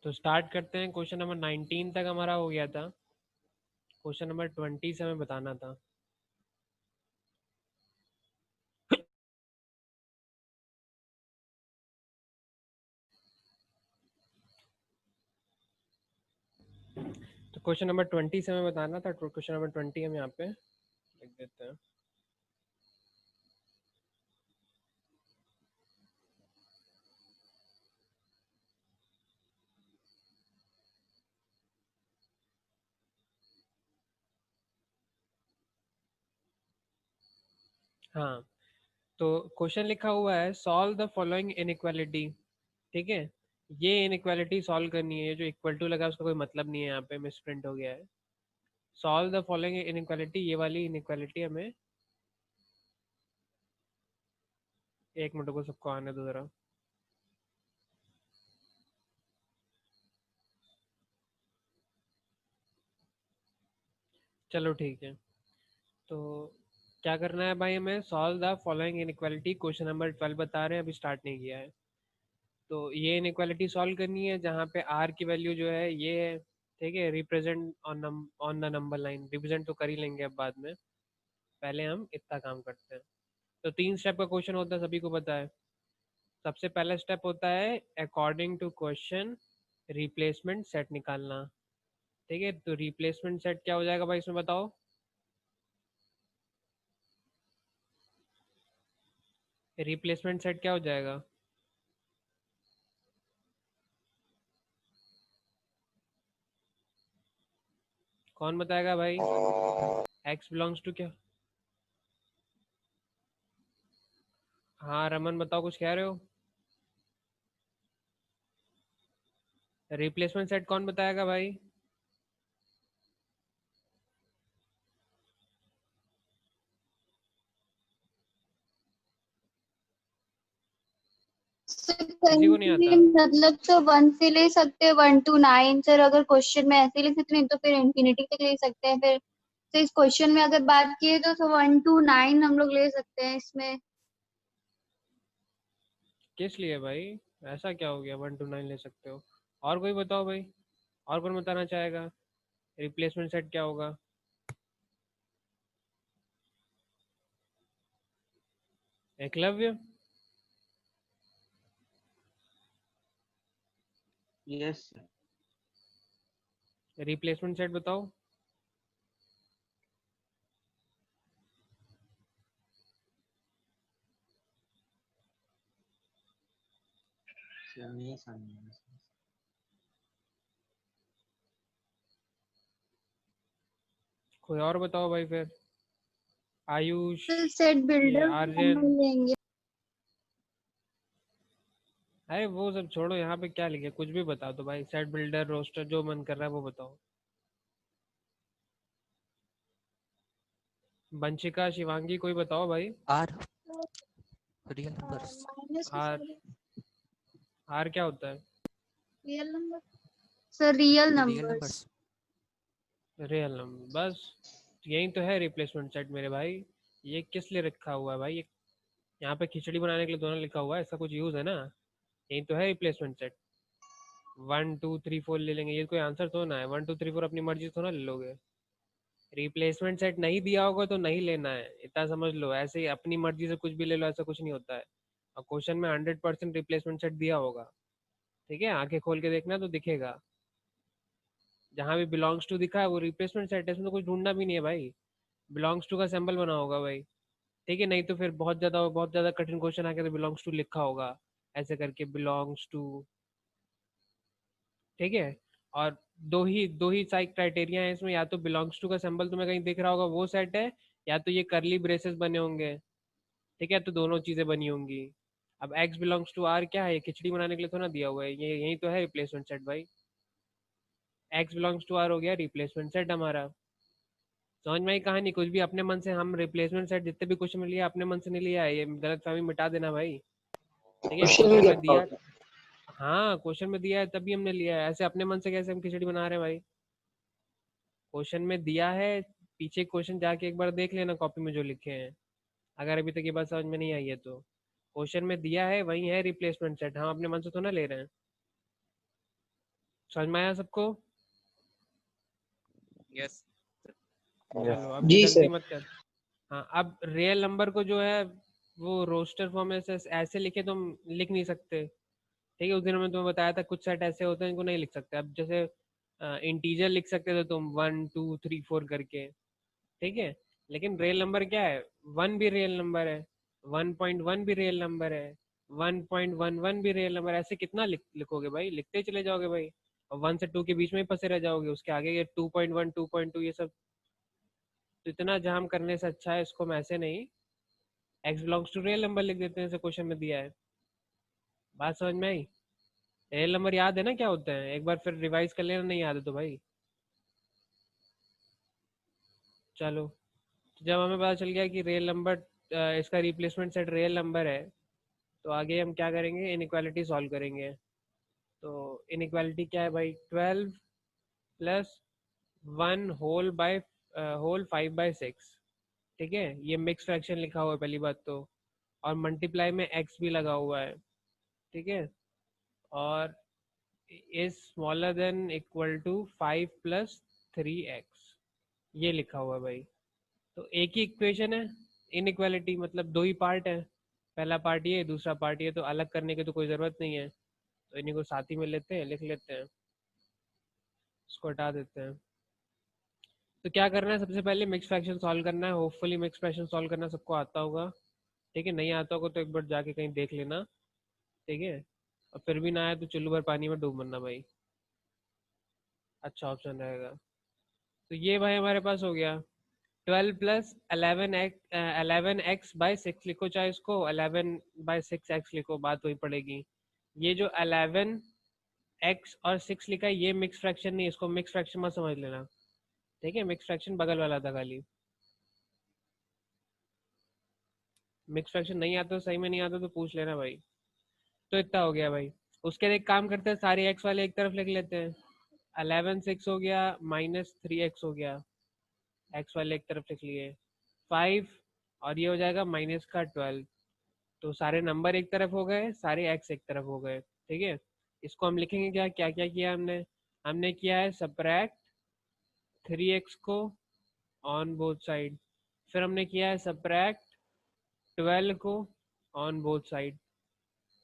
तो स्टार्ट करते हैं। क्वेश्चन नंबर 19 तक हमारा हो गया था। क्वेश्चन नंबर 20 से हमें बताना था। तो क्वेश्चन नंबर 20 से हमें बताना था। क्वेश्चन नंबर 20 हम यहाँ पे लिख देते हैं। हाँ, तो क्वेश्चन लिखा हुआ है सॉल्व द फॉलोइंग इनइक्वालिटी। ठीक है, ये इनइक्वालिटी सॉल्व करनी है। जो इक्वल टू लगा उसका कोई मतलब नहीं है, यहाँ पे मिसप्रिंट हो गया है। सॉल्व द फॉलोइंग इनइक्वालिटी, ये वाली इनइक्वालिटी हमें, एक मिनट को सबको आने दो जरा। चलो ठीक है, तो क्या करना है भाई, हमें solve the following inequality. Question number 12 बता रहे हैं, अभी स्टार्ट नहीं किया है। तो ये इनइक्वालिटी सॉल्व करनी है जहाँ पे आर की वैल्यू जो है ये है। ठीक है, represent on the number line. Represent तो कर ही लेंगे अब बाद में, पहले हम इतना काम करते हैं। तो 3 स्टेप का क्वेश्चन होता है, सभी को पता है। सबसे पहला स्टेप होता है according to question replacement set निकालना। ठीक है, तो रिप्लेसमेंट सेट क्या हो जाएगा भाई, इसमें बताओ। रिप्लेसमेंट सेट क्या हो जाएगा? कौन बताएगा भाई? एक्स बिलोंग्स टू क्या? हाँ रमन बताओ, कुछ कह रहे हो? रिप्लेसमेंट सेट कौन बताएगा भाई? सर किसी को नहीं कंटिन्यू आता? मतलब तो 1 से ले सकते हैं 1 to 9 सर। अगर क्वेश्चन में ऐसे ले सकते हैं तो फिर इंफिनिटी तक ले सकते हैं। फिर तो इस क्वेश्चन में अगर बात की तो 1 to 9 हम लोग ले सकते हैं इसमें। किस लिए भाई? ऐसा क्या हो गया 1 to 9 ले सकते हो? और कोई बताओ भाई, और कौन बताना चाहेगा रिप्लेसमेंट सेट क्या होगा? एकलव्य? यस रिप्लेसमेंट सेट बताओ। सर, नहीं समझ। कोई और बताओ भाई फिर। आयुष, सेट ये बिल्डर आर्यन। लेंगे। अरे वो सब छोड़ो, यहाँ पे क्या लिखे, कुछ भी बता दो भाई। सेट बिल्डर, रोस्टर, जो मन कर रहा है वो बताओ। वंशिका, शिवांगी, कोई बताओ भाई। R real numbers. R? R क्या होता है? Real number sir, real real numbers. Numbers. Real number, बस। यही तो है रिप्लेसमेंट सेट मेरे भाई। ये किस लिए रखा हुआ है भाई? ये यहाँ पे खिचड़ी बनाने के लिए दोनों लिखा हुआ है, इसका कुछ यूज है ना? यही तो है रिप्लेसमेंट सेट। 1 2 3 4 ले लेंगे, ये कोई आंसर तो ना है। 1 2 3 4 अपनी मर्जी से तो ना ले लोगे। रिप्लेसमेंट सेट नहीं दिया होगा तो नहीं लेना है, इतना समझ लो। ऐसे ही अपनी मर्जी से कुछ भी ले लो, ऐसा कुछ नहीं होता है। और क्वेश्चन में 100% रिप्लेसमेंट सेट दिया होगा। ठीक है, आंखें खोल के देखना तो दिखेगा। जहाँ भी बिलोंग्स टू दिखा है वो रिप्लेसमेंट सेट है, इसमें तो कुछ ढूंढना भी नहीं है भाई। बिलोंग्स टू का सिंबल बना होगा भाई। ठीक है, नहीं तो फिर बहुत ज़्यादा कठिन क्वेश्चन आके तो बिलोंग्स टू लिखा होगा, ऐसे करके बिलोंग्स टू। ठीक है, और दो ही साइड क्राइटेरिया है इसमें। या तो बिलोंग्स टू का सिंबल तुम्हें कहीं दिख रहा होगा वो सेट है, या तो ये करली ब्रेसेस बने होंगे। ठीक है, तो दोनों चीज़ें बनी होंगी। अब एक्स बिलोंग्स टू आर क्या है? ये खिचड़ी बनाने के लिए तो ना दिया हुआ है, ये यही तो है रिप्लेसमेंट सेट भाई। एक्स बिलोंग्स टू आर हो गया रिप्लेसमेंट सेट हमारा। समझ में आई कहानी? कुछ भी अपने मन से हम रिप्लेसमेंट सेट जितने भी क्वेश्चन में लिया अपने मन से नहीं लिया है, ये गलतफहमी मिटा देना भाई। ठीक है, क्वेश्चन में क्वेश्चन क्या में पता दिया। होता है? हाँ, क्वेश्चन में दिया है तभी हमने लिया है, ऐसे अपने मन से कैसे हम खिचड़ी बना रहे हैं भाई? क्वेश्चन में दिया है। पीछे क्वेश्चन जाके एक बार देख लेना कॉपी में जो लिखे हैं, अगर अभी तक ये बात समझ में नहीं आई है तो। क्वेश्चन में दिया है वही है रिप्लेसमेंट सेट, हम अपने मन से तो ना ले रहे हैं। समझ में आया सबको? यस। चलो अब जी गलती सर। मत कर। हाँ, अब रियल नंबर को जो है वो रोस्टर फॉर्म में से ऐसे लिखे तुम लिख नहीं सकते। ठीक है, उस दिन मैंने तुम्हें बताया था कुछ सेट ऐसे होते हैं इनको नहीं लिख सकते। अब जैसे इंटीजर लिख सकते थे तुम 1 2 3 4 करके, ठीक है, लेकिन रियल नंबर क्या है? 1 भी रियल नंबर है, 1.1 भी रियल नंबर है, 1.11 भी रियल नंबर। ऐसे कितना लिखोगे भाई? लिखते ही चले जाओगे भाई, और 1 से 2 के बीच में ही फंसे रह जाओगे। उसके आगे ये 2.1 2.2 ये सब तो इतना जाम करने से अच्छा है इसको हम ऐसे नहीं x belongs to real number लिख देते हैं, जैसे क्वेश्चन में दिया है। बात समझ में आई? रियल नंबर याद है ना क्या होते हैं? एक बार फिर रिवाइज कर लेना, नहीं याद है तो भाई। चलो, तो जब हमें पता चल गया कि रियल नंबर इसका रिप्लेसमेंट सेट रियल नंबर है, तो आगे हम क्या करेंगे? इनइक्वालिटी सॉल्व करेंगे। तो इनइक्वालिटी क्या है भाई? 12 प्लस 1 होल 5/6। ठीक है, ये मिक्स फ्रैक्शन लिखा हुआ है पहली बात तो, और मल्टीप्लाई में x भी लगा हुआ है। ठीक है, और is smaller than equal to 5 + 3x, ये लिखा हुआ है भाई। तो एक ही इक्वेशन है, इनइक्वालिटी मतलब दो ही पार्ट है। पहला पार्ट ये, दूसरा पार्ट ये, तो अलग करने की तो कोई ज़रूरत नहीं है। तो इन्हीं को साथ ही में लेते हैं, लिख लेते हैं, इसको हटा देते हैं। तो क्या करना है? सबसे पहले मिक्स फ्रैक्शन सॉल्व करना है। होपफुली मिक्स फ्रैक्शन सॉल्व करना सबको आता होगा। ठीक है, नहीं आता होगा तो एक बार जाके कहीं देख लेना। ठीक है, और फिर भी ना आए तो चुल्लू भर पानी में डूब मरना भाई, अच्छा ऑप्शन रहेगा। तो ये भाई हमारे पास हो गया। 12 + 11x/6 लिखो, चाहे इसको 11/6x लिखो, बात वही पड़ेगी। ये जो 11x और 6 लिखा है ये मिक्स फ्रैक्शन नहीं, इसको मिक्स फ्रैक्शन मत समझ लेना। ठीक है, मिक्स फ्रैक्शन बगल वाला था खाली। मिक्स फ्रैक्शन नहीं आता तो सही में नहीं आता तो पूछ लेना भाई। तो इतना हो गया भाई। उसके लिए एक काम करते हैं, सारे एक्स वाले एक तरफ लिख लेते हैं। 11/6 हो गया, -3x हो गया, एक्स वाले एक तरफ लिख लिए। 5 और ये हो जाएगा माइनस का 12। तो सारे नंबर एक तरफ हो गए, सारे एक्स एक तरफ हो गए। ठीक है, इसको हम लिखेंगे क्या क्या क्या किया हमने? हमने किया है सबट्रैक्ट 3x को ऑन बोथ साइड, फिर हमने किया है सबट्रैक्ट 12 को ऑन बोथ साइड।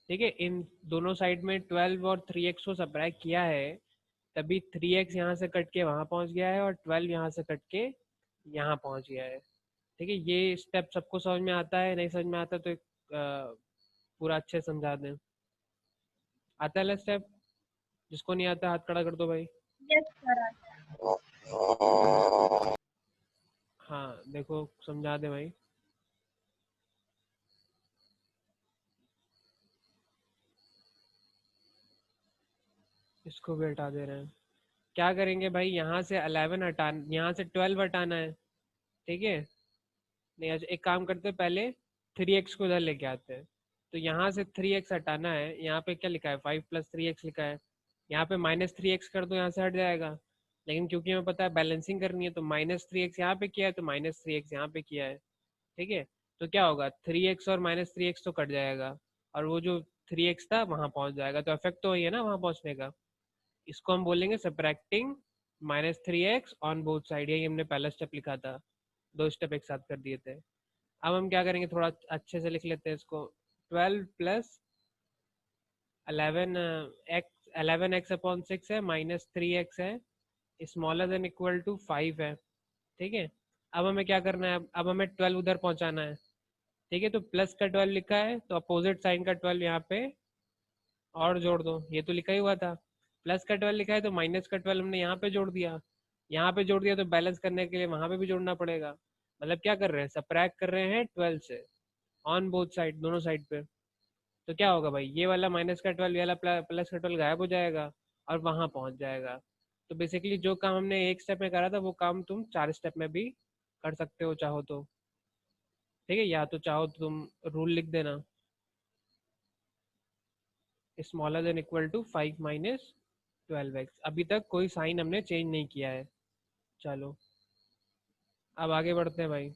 ठीक है, इन दोनों साइड में 12 और 3x को सबट्रैक्ट किया है, तभी 3x यहाँ से कट के वहाँ पहुँच गया है और 12 यहाँ से कट के यहाँ पहुँच गया है। ठीक है, ये स्टेप सबको समझ में आता है? नहीं समझ में आता तो पूरा अच्छे से समझा दें। आता है स्टेप? जिसको नहीं आता हाथ खड़ा कर दो भाई। Yes sir. हाँ देखो, समझा दे भाई। इसको भी हटा दे रहे हैं। क्या करेंगे भाई? यहाँ से 11 हटाना, यहाँ से 12 हटाना है। ठीक है, नहीं अच्छा एक काम करते हैं, पहले 3x को इधर लेके आते हैं। तो यहाँ से 3x हटाना है। यहाँ पे क्या लिखा है? 5 + 3x लिखा है। यहाँ पे -3x कर दो, यहाँ से हट जाएगा। लेकिन क्योंकि हमें पता है बैलेंसिंग करनी है, तो -3x यहाँ पे किया है तो -3x यहाँ पे किया है। ठीक है, तो क्या होगा? 3x और -3x तो कट जाएगा, और वो जो 3x था वहाँ पहुँच जाएगा। तो इफेक्ट तो वही है ना वहाँ पहुँचने का। इसको हम बोलेंगे subtracting -3x on both side. यही हमने पहला स्टेप लिखा था, दो स्टेप एक साथ कर दिए थे। अब हम क्या करेंगे, थोड़ा अच्छे से लिख लेते हैं इसको। 12 + 11x/6 है, -3x है, स्मॉलर देन इक्वल टू 5 है। ठीक है, अब हमें क्या करना है? अब हमें 12 उधर पहुंचाना है। ठीक है, तो प्लस का 12 लिखा है तो अपोजिट साइन का 12 यहाँ पे और जोड़ दो, ये तो लिखा ही हुआ था। प्लस का 12 लिखा है तो माइनस का 12 हमने यहाँ पे जोड़ दिया। यहाँ पे जोड़ दिया तो बैलेंस करने के लिए वहाँ पे भी जोड़ना पड़ेगा। मतलब क्या कर रहे हैं? सब्ट्रैक्ट कर रहे हैं 12 से ऑन बोथ साइड, दोनों साइड पे। तो क्या होगा भाई? ये वाला माइनस का 12, ये वाला प्लस का 12 गायब हो जाएगा और वहाँ पहुँच जाएगा। तो बेसिकली जो काम हमने एक स्टेप में करा था वो काम तुम 4 स्टेप में भी कर सकते हो चाहो तो। ठीक है, या तो चाहो तो तुम रूल लिख देना, smaller than equal to 5 - 12x। अभी तक कोई साइन हमने चेंज नहीं किया है। चलो अब आगे बढ़ते हैं भाई।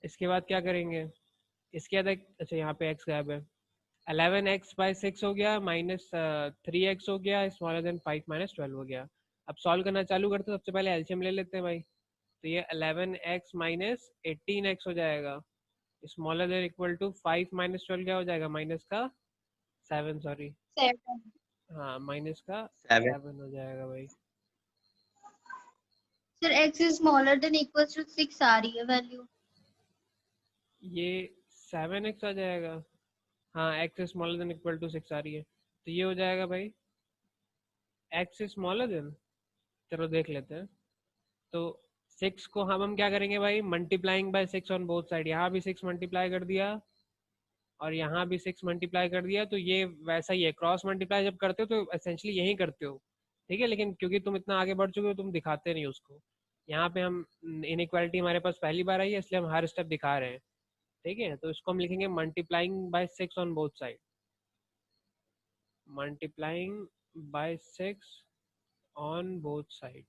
इसके बाद क्या करेंगे? इसके बाद अच्छा यहाँ पे x गायब है। 11x/6 हो गया माइनस 3x हो गया स्मॉलर देन 5 - 12 हो गया। अब सॉल्व करना चालू करते हैं, सबसे पहले एलसीएम ले लेते हैं भाई। तो ये 11x माइनस 18x हो जाएगा स्मॉलर देन इक्वल टू 5 - 12 क्या हो जाएगा, माइनस का 7 सॉरी 7। हाँ माइनस का 7 7 हो जाएगा भाई। Sir x is smaller than equals to 6 आ रही है वैल्यू। ये 7x आ जाएगा, हाँ x is smaller than equal to 6 आ रही है, तो ये हो जाएगा भाई x इज स्मॉलर देन, चलो देख लेते हैं। तो 6 को हम क्या करेंगे भाई, multiplying by 6 on both side, यहाँ भी 6 मल्टीप्लाई कर दिया और यहाँ भी 6 मल्टीप्लाई कर दिया, तो ये वैसा ही है, क्रॉस मल्टीप्लाई जब करते हो तो एसेंशियली यही करते हो, ठीक है। लेकिन क्योंकि तुम इतना आगे बढ़ चुके हो तुम दिखाते नहीं उसको, यहाँ पे हम इनइक्वालिटी हमारे पास पहली बार आई है इसलिए हम हर स्टेप दिखा रहे हैं, ठीक है। तो इसको हम लिखेंगे multiplying by 6 on both side, multiplying by 6 on both side,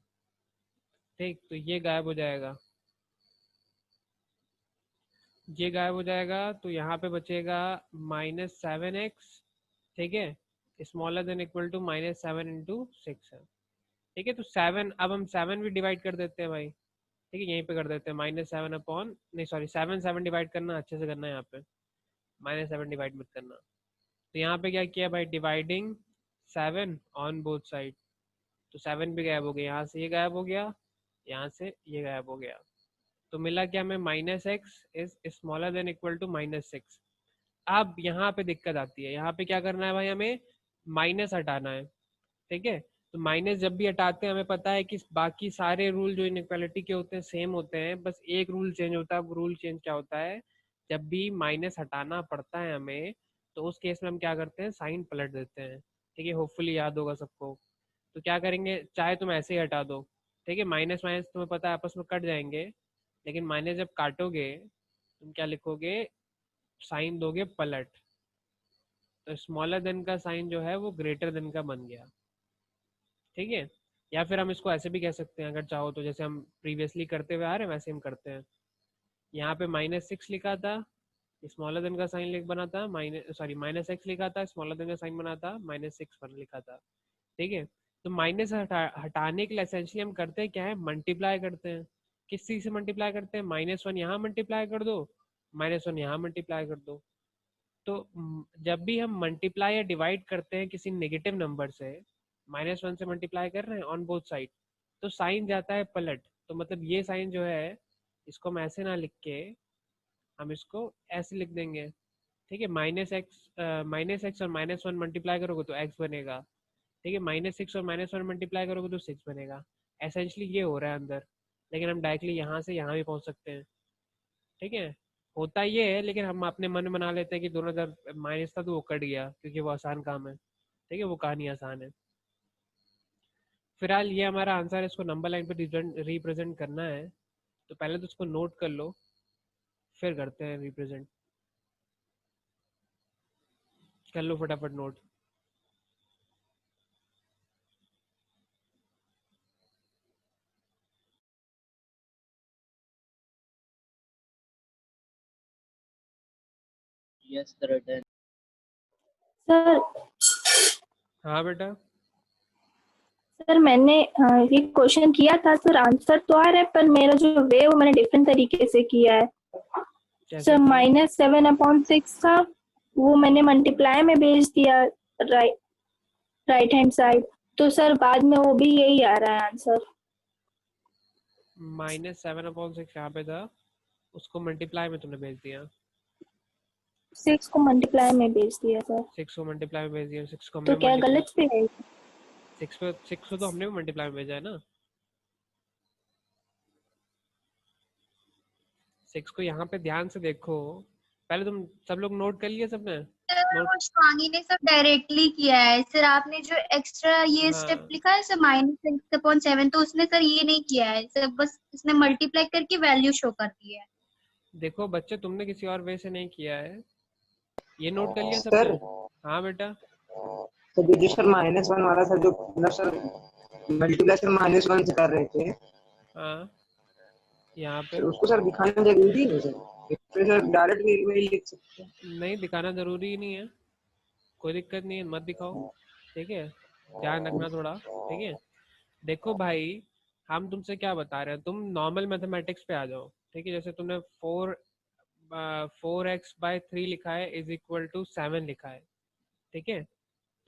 ठीक। तो ये गायब हो जाएगा, ये गायब हो जाएगा, तो यहाँ पे बचेगा -7x, ठीक है, स्मॉलर देन इक्वल टू -7 × 6 है, ठीक है। तो 7, अब हम 7 भी डिवाइड कर देते हैं भाई, ठीक है, यहीं पे कर देते हैं -7 अपॉन, नहीं सॉरी 7 डिवाइड करना अच्छे से करना है, यहाँ पे -7 डिवाइड मत करना। तो यहाँ पे क्या किया भाई, डिवाइडिंग 7 ऑन बोथ साइड, तो 7 भी गायब हो गया, यहाँ से ये गायब हो गया, यहाँ से ये गायब हो गया, तो मिला क्या हमें, -x is smaller than equal to -6। अब यहाँ पे दिक्कत आती है, यहाँ पे क्या करना है भाई, हमें माइनस हटाना है, ठीक है। तो माइनस जब भी हटाते हैं हमें पता है कि बाकी सारे रूल जो इनइक्वालिटी के होते हैं सेम होते हैं, बस एक रूल चेंज होता है। रूल चेंज क्या होता है, जब भी माइनस हटाना पड़ता है हमें, तो उस केस में हम क्या करते हैं, साइन पलट देते हैं, ठीक है, होपफुली याद होगा सबको। तो क्या करेंगे, चाहे तुम ऐसे ही हटा दो, ठीक है, माइनस माइनस तुम्हें पता है आपस में कट जाएंगे, लेकिन माइनस जब काटोगे तुम क्या लिखोगे, साइन दोगे पलट, तो स्मॉलर देन का साइन जो है वो ग्रेटर देन का बन गया, ठीक है। या फिर हम इसको ऐसे भी कह सकते हैं अगर चाहो तो, जैसे हम प्रीवियसली करते हुए आ रहे हैं वैसे हम करते हैं। यहाँ पे -6 लिखा था, स्मॉलर देन का साइन लिख बना था, -x लिखा था, स्मॉलर देन का साइन बना था, -6 बन लिखा था, ठीक है। तो माइनस हटाने के लिए एसेंशियली हम करते हैं क्या है, मल्टीप्लाई करते हैं। किस चीज से मल्टीप्लाई करते हैं, -1 यहाँ मल्टीप्लाई कर दो, -1 यहाँ मल्टीप्लाई कर दो। तो जब भी हम मल्टीप्लाई या डिवाइड करते हैं किसी नेगेटिव नंबर से, -1 से मल्टीप्लाई कर रहे हैं ऑन बोथ साइड, तो साइन जाता है पलट। तो मतलब ये साइन जो है इसको हम ऐसे ना लिख के हम इसको ऐसे लिख देंगे, ठीक है। -x और -1 मल्टीप्लाई करोगे तो x बनेगा, ठीक है, -6 और -1 मल्टीप्लाई करोगे तो 6 बनेगा। एसेंशली ये हो रहा है अंदर, लेकिन हम डायरेक्टली यहाँ से यहाँ भी पहुँच सकते हैं, ठीक है। होता ये है, लेकिन हम अपने मन में बना लेते हैं कि दोनों तरफ माइनस था तो वो कट गया क्योंकि वो आसान काम है, ठीक है, वो कहानी आसान है। फिलहाल ये हमारा आंसर है, इसको नंबर लाइन पे रिप्रेजेंट करना है, तो पहले तो उसको नोट कर लो फिर करते हैं रिप्रेजेंट। कर लो फटाफट नोट। Yes, sir. सर हाँ बेटा, सर मैंने ये क्वेश्चन किया था सर, आंसर तो आ रहा है पर मेरा जो वे वो मैंने डिफरेंट तरीके से किया है कैसे सर। किया? -7/6 था वो मैंने मल्टीप्लाई में भेज दिया राइट हैंड साइड, तो सर बाद में वो भी यही आ रहा है आंसर। -7/6 यहाँ पे था, उसको मल्टीप्लाई में तुमने भेज दिया, 6 को मल्टीप्लाई में भेज दिया सर, 6 को मल्टीप्लाई में भेज दिया, 6 को तो हमने क्या मल्टीप्लाई, गलत भी है? 6 को तो हमने भी मल्टीप्लाई में भेजा है ना, 6 को यहाँ पे ध्यान से देखो, पहले तुम सब लोग नोट कर लिए सबने सर नोट? वो शिवांगी ने सब डायरेक्टली किया है सर, आपने जो एक्स्ट्रा ये स्टेप हाँ लिखा है सर -6/7, तो उसने सर ये नहीं किया है सर, बस इसने मल्टीप्लाई करके वैल्यू शो कर दी है। देखो बच्चे, तुमने किसी और वे से नहीं किया है, ये नोट कर लिया सर, सबने? हाँ बेटा, तो जो सर -1 वाला था, जो मतलब सर मल्टीप्लाई -1 से कर रहे थे, हाँ यहाँ पे सर उसको सर दिखाना जरूरी नहीं सर, फिर सर डायरेक्ट वही लिख सकते हैं। नहीं दिखाना जरूरी नहीं है, कोई दिक्कत नहीं है, मत दिखाओ, ठीक है, ध्यान रखना थोड़ा, ठीक है। देखो भाई, हम तुमसे क्या बता रहे हैं, तुम नॉर्मल मैथमेटिक्स पे आ जाओ, ठीक है। जैसे तुमने 4x/3 लिखा है इज इक्वल टू 7 लिखा है, ठीक है।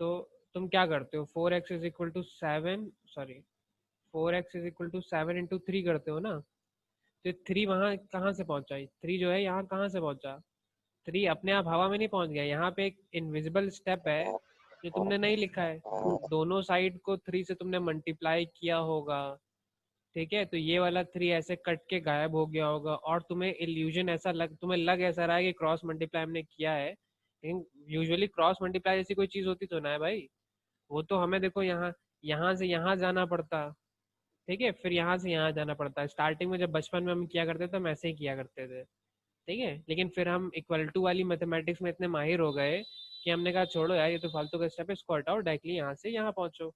तो तुम क्या करते हो, 4x is equal to 7, sorry 4x is equal to 7 into 3 करते हो ना। तो 3 वहाँ कहाँ से पहुंचा, 3 जो है यहाँ कहाँ से पहुंचा, 3 अपने आप हवा में नहीं पहुंच गया, यहाँ पे एक इनविजिबल स्टेप है जो तुमने नहीं लिखा है। दोनों साइड को 3 से तुमने मल्टीप्लाई किया होगा, ठीक है। तो ये वाला 3 ऐसे कट के गायब हो गया होगा, और तुम्हें इल्यूजन ऐसा तुम्हें लग ऐसा रहा है कि क्रॉस मल्टीप्लाई हमने किया है, लेकिन यूजुअली क्रॉस मल्टीप्लाई जैसी कोई चीज होती तो ना है भाई। वो तो हमें देखो यहाँ यहाँ से यहाँ जाना पड़ता, ठीक है, फिर यहाँ से यहाँ जाना पड़ता है। स्टार्टिंग में जब बचपन में हम किया करते थे हम ऐसे ही किया करते थे, ठीक है। लेकिन फिर हम इक्वल टू वाली मैथमेटिक्स में इतने माहिर हो गए कि हमने कहा छोड़ो यार, ये तो फालतू का स्टेप है, इसको हटाओ, डायरेक्टली यहाँ से यहाँ पहुंचो,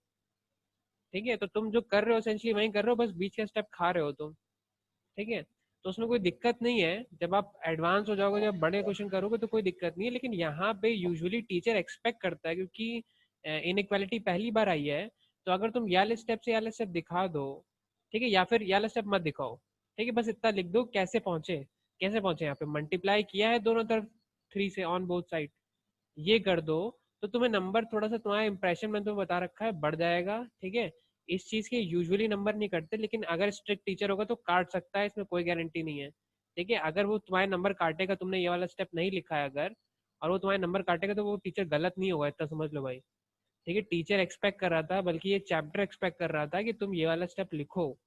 ठीक है। तो तुम जो कर रहे हो एसेंशली वही कर रहे हो, बस बीच का स्टेप खा रहे हो तुम, ठीक है। तो उसमें कोई दिक्कत नहीं है, जब आप एडवांस हो जाओगे, जब बड़े क्वेश्चन करोगे तो कोई दिक्कत नहीं है। लेकिन यहाँ पे यूजुअली टीचर एक्सपेक्ट करता है, क्योंकि इनइक्वालिटी पहली बार आई है, तो अगर तुम ये वाले स्टेप से ये वाले स्टेप दिखा दो, ठीक है, या फिर ये वाला स्टेप मत दिखाओ, ठीक है, बस इतना लिख दो कैसे पहुंचे, कैसे पहुंचे यहाँ पे, मल्टीप्लाई किया है दोनों तरफ 3 से ऑन बोथ साइड, ये कर दो, तो तुम्हें नंबर थोड़ा सा, तुम्हारा इंप्रेशन मैंने तुम्हें बता रखा है, बढ़ जाएगा, ठीक है। इस चीज के यूजुअली नंबर नहीं कटते, लेकिन अगर स्ट्रिक्ट टीचर होगा तो काट सकता है, इसमें कोई गारंटी नहीं है, ठीक है। अगर वो तुम्हारे नंबर काटेगा, तुमने ये वाला स्टेप नहीं लिखा है अगर, और वो तुम्हारे नंबर काटेगा, तो वो टीचर गलत नहीं होगा, इतना समझ लो भाई, ठीक है। टीचर एक्सपेक्ट कर रहा था, बल्कि ये चैप्टर एक्सपेक्ट कर रहा था कि तुम ये वाला स्टेप लिखो,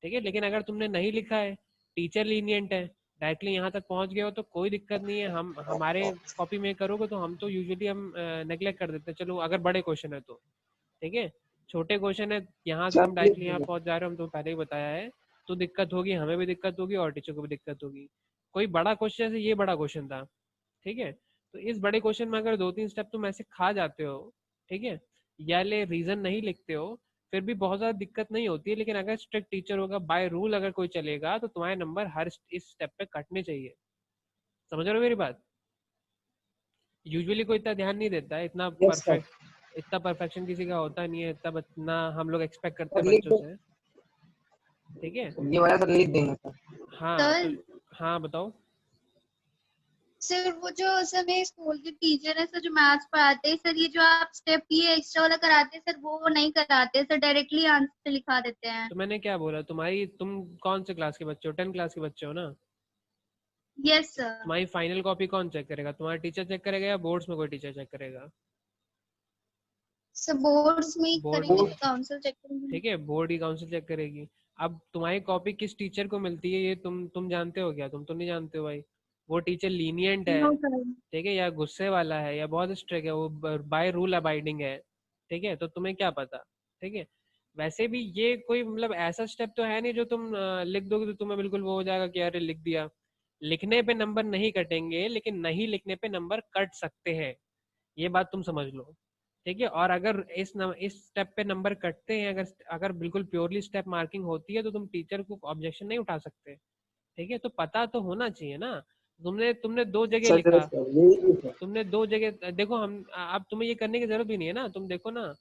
ठीक है। लेकिन अगर तुमने नहीं लिखा है, टीचर लीनियंट है, डायरेक्टली यहाँ तक पहुंच गए हो, तो कोई दिक्कत नहीं है। हम हमारे कॉपी में करोगे तो हम तो यूजुअली हम नेग्लेक्ट कर देते हैं, चलो अगर बड़े क्वेश्चन है तो, ठीक है। छोटे क्वेश्चन है, यहाँ से तुम डायरेक्टली यहाँ पहुंच जा रहे हो, हम तो पहले ही बताया है, तो दिक्कत होगी, हमें भी दिक्कत होगी और टीचर को भी दिक्कत होगी। कोई बड़ा क्वेश्चन, जैसे ये बड़ा क्वेश्चन था, ठीक है, तो इस बड़े क्वेश्चन में अगर 2-3 स्टेप तुम ऐसे खा जाते हो, ठीक है, या ले रीजन नहीं लिखते हो, फिर भी बहुत ज्यादा दिक्कत नहीं होती है। लेकिन अगर स्ट्रिक्ट टीचर होगा, बाय रूल अगर कोई चलेगा, तो तुम्हारे नंबर हर इस स्टेप पे कटने चाहिए, समझ रहे हो मेरी बात। यूजुअली कोई इतना ध्यान नहीं देता है, इतना यस सर। परफेक्ट, इतना परफेक्शन किसी का होता नहीं है, इतना हम लोग एक्सपेक्ट करते हैं सर लिख बच्चों दो, से, ठीक है। ये वाला सर लिख देंगे सर। हाँ तो सर हाँ बताओ। सर वो जो सर मेरे स्कूल के टीचर है सर, जो मैथ्स पढ़ाते हैं सर, ये जो आप स्टेप ये एक्स्ट्रा वाला कराते हैं सर, वो नहीं कराते सर, डायरेक्टली आंसर लिखा देते हैं। तो मैंने क्या बोला, तुम कौन से क्लास के बच्चे हो, 10 क्लास के बच्चे हो ना। Yes sir. तुम्हारी फाइनल कॉपी कौन चेक करेगा, तुम्हारा टीचर चेक करेगा या बोर्ड्स में कोई टीचर चेक करेगा। सर बोर्ड्स में ही बोर्ड करेंगे, में, काउंसिल चेक करेंगे। ठीक है, बोर्ड की काउंसिल चेक करेगी। अब तुम्हारी कॉपी किस टीचर को मिलती है, ये तुम जानते हो क्या, तुम तो नहीं जानते हो भाई। वो टीचर लीनियंट है, नो सर। ठीक है, या गुस्से वाला है, या बहुत स्ट्रिक्ट है, वो बाय रूल अबाइडिंग है, ठीक है, तो तुम्हें क्या पता, ठीक है। वैसे भी ये कोई मतलब ऐसा स्टेप तो है नहीं जो तुम लिख दोगे तो तुम्हें बिल्कुल वो हो जाएगा कि अरे लिख दिया। लिखने पे नंबर नहीं कटेंगे, लेकिन नहीं लिखने पे नंबर कट सकते हैं, ये बात तुम समझ लो, ठीक है। और अगर इस स्टेप पे नंबर कटते हैं, अगर अगर बिल्कुल प्योरली स्टेप मार्किंग होती है, तो तुम टीचर को ऑब्जेक्शन नहीं उठा सकते, ठीक है। तो पता तो होना चाहिए ना। तुमने तुमने 2 जगह सर लिखा, सर यही सर। तुमने 2 जगह देखो, हम अब तुम्हें ये करने की जरूरत भी नहीं है ना, तुम देखो ना,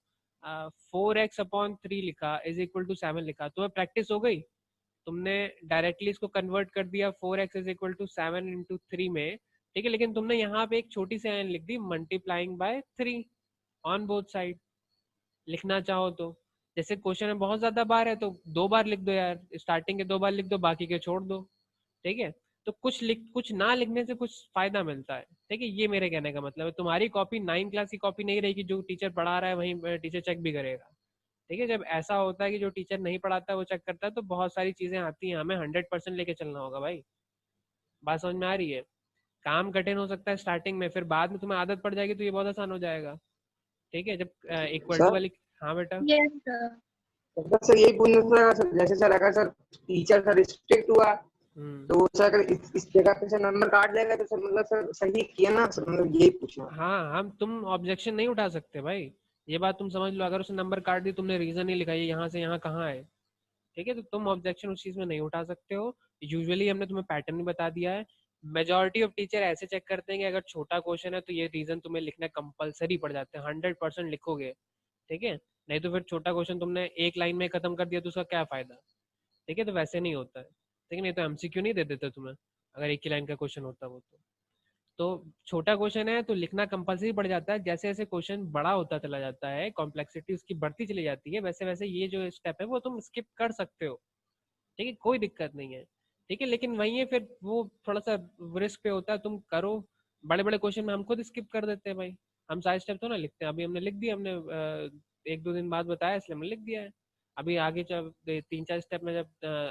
4x/3 लिखा इज इक्वल टू 7 लिखा, तुम्हें प्रैक्टिस हो गई, तुमने डायरेक्टली इसको कन्वर्ट कर दिया 4x is equal to 7 into 3 में, ठीक है। लेकिन तुमने यहाँ पे एक छोटी सी लाइन लिख दी, multiplying by 3 on both side, लिखना चाहो तो। जैसे क्वेश्चन में बहुत ज्यादा बार है तो 2 बार लिख दो यार, स्टार्टिंग के 2 बार लिख दो, बाकी के छोड़ दो, ठीक है। तो कुछ ना लिखने से कुछ फायदा मिलता है, ठीक है, ये मेरे कहने का मतलब है। तुम्हारी कॉपी 9 क्लास की कॉपी नहीं रहेगी, जो टीचर पढ़ा रहा है वही टीचर चेक भी करेगा, ठीक है। जब ऐसा होता है कि जो टीचर नहीं पढ़ाता वो चेक करता है, तो बहुत सारी चीजें आती हैं, हमें 100% लेके चलना होगा भाई, बात समझ में आ रही है। काम कठिन हो सकता है स्टार्टिंग में, फिर बाद में तुम्हें आदत पड़ जाएगी तो ये बहुत आसान हो जाएगा, ठीक है। जब इक्वल टू सर वाली, हाँ बेटा। Yes sir. सर यही पूछना था सर, जैसे सर अगर सर टीचर सर स्ट्रिक्ट हुआ, तो सर अगर इस जगह पे सर नंबर काट देगा, तो सर मतलब सर सही किया ना सर, मतलब यही पूछना। हाँ, तुम ऑब्जेक्शन नहीं उठा सकते भाई, ये बात तुम समझ लो। अगर उसने नंबर काट दी, तुमने रीजन नहीं लिखा ये यहाँ से यहाँ कहाँ है, ठीक है, तो तुम ऑब्जेक्शन उस चीज में नहीं उठा सकते हो। यूजुअली हमने तुम्हें पैटर्न भी बता दिया है, मेजॉरिटी ऑफ टीचर ऐसे चेक करते हैं कि अगर छोटा क्वेश्चन है तो ये रीजन तुम्हें लिखना कंपलसरी पड़ जाते हैं, 100% लिखोगे, ठीक है, नहीं तो फिर छोटा क्वेश्चन तुमने एक लाइन में खत्म कर दिया तो उसका क्या फायदा, ठीक है, तो वैसे नहीं होता है, ठीक है, नहीं तो एमसीक्यू नहीं दे देते तुम्हें अगर एक ही लाइन का क्वेश्चन होता वो तो छोटा क्वेश्चन है तो लिखना कंपलसरी पड़ जाता है, जैसे जैसे क्वेश्चन बड़ा होता चला जाता है, कॉम्प्लेक्सिटी उसकी बढ़ती चली जाती है, वैसे वैसे ये जो स्टेप है वो तुम स्किप कर सकते हो, ठीक है, कोई दिक्कत नहीं है, ठीक है, लेकिन वही है फिर वो थोड़ा सा रिस्क पे होता है, तुम करो, बड़े बड़े क्वेश्चन में हम खुद स्किप कर देते हैं भाई, हम सारे स्टेप तो ना लिखते हैं, अभी हमने लिख दिया, हमने एक दो दिन बाद बताया इसलिए हमने लिख दिया है, अभी आगे जब 3-4 स्टेप में जब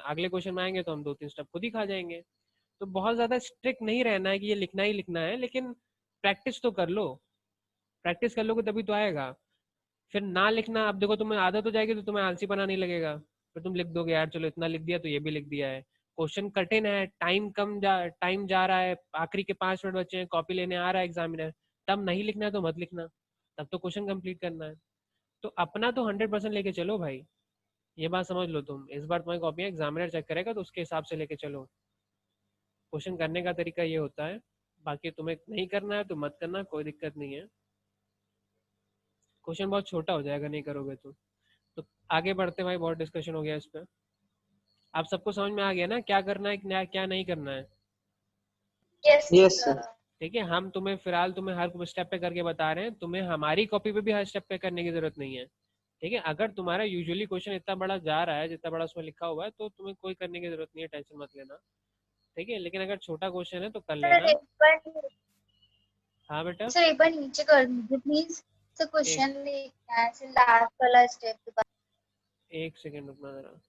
अगले क्वेश्चन में आएंगे तो हम 2-3 स्टेप खुद ही खा जाएंगे, तो बहुत ज्यादा स्ट्रिक्ट नहीं रहना है कि ये लिखना ही लिखना है, लेकिन प्रैक्टिस तो कर लो, प्रैक्टिस कर लोगे तभी तो आएगा, फिर ना लिखना, अब देखो तुम्हें आदत हो जाएगी तो तुम्हें आलसी बना नहीं लगेगा, फिर तुम लिख दोगे यार चलो इतना लिख दिया तो ये भी लिख दिया है, क्वेश्चन कठिन है, टाइम जा रहा है, आखिरी के 5 मिनट बचे हैं, कॉपी लेने आ रहा है एग्जामिनर, तब नहीं लिखना है तो मत लिखना, तब तो क्वेश्चन कंप्लीट करना है, तो अपना तो 100% लेके चलो भाई, ये बात समझ लो तुम, इस बार तुम्हारी कॉपी एग्जामिनर चेक करेगा तो उसके हिसाब से लेके चलो, क्वेश्चन करने का तरीका ये होता है, बाकी तुम्हें नहीं करना है तो मत करना, कोई दिक्कत नहीं है, क्वेश्चन बहुत छोटा हो जाएगा नहीं करोगे तो आगे बढ़ते भाई, बहुत डिस्कशन हो गया इस पर, आप सबको समझ में आ गया ना क्या करना है क्या नहीं करना है, यस यस सर। सर। ठीक है, हम तुम्हें फिलहाल तुम्हें हर स्टेप पे करके बता रहे हैं, तुम्हें हमारी कॉपी पे भी हर स्टेप पे करने की जरूरत नहीं है, ठीक है, अगर तुम्हारा यूजुअली क्वेश्चन इतना बड़ा जा रहा है जितना बड़ा उसमें लिखा हुआ है तो तुम्हें कोई करने की जरूरत नहीं है, टेंशन मत लेना, ठीक है, लेकिन अगर छोटा क्वेश्चन है तो कर सर लेना। एक बार हाँ बेटा, सर एक बार नीचे कर दीजिए प्लीज, सर एक क्वेश्चन लिखना है सर, लास्ट वाला स्टेप के बाद। एक सेकेंड रुकना जरा,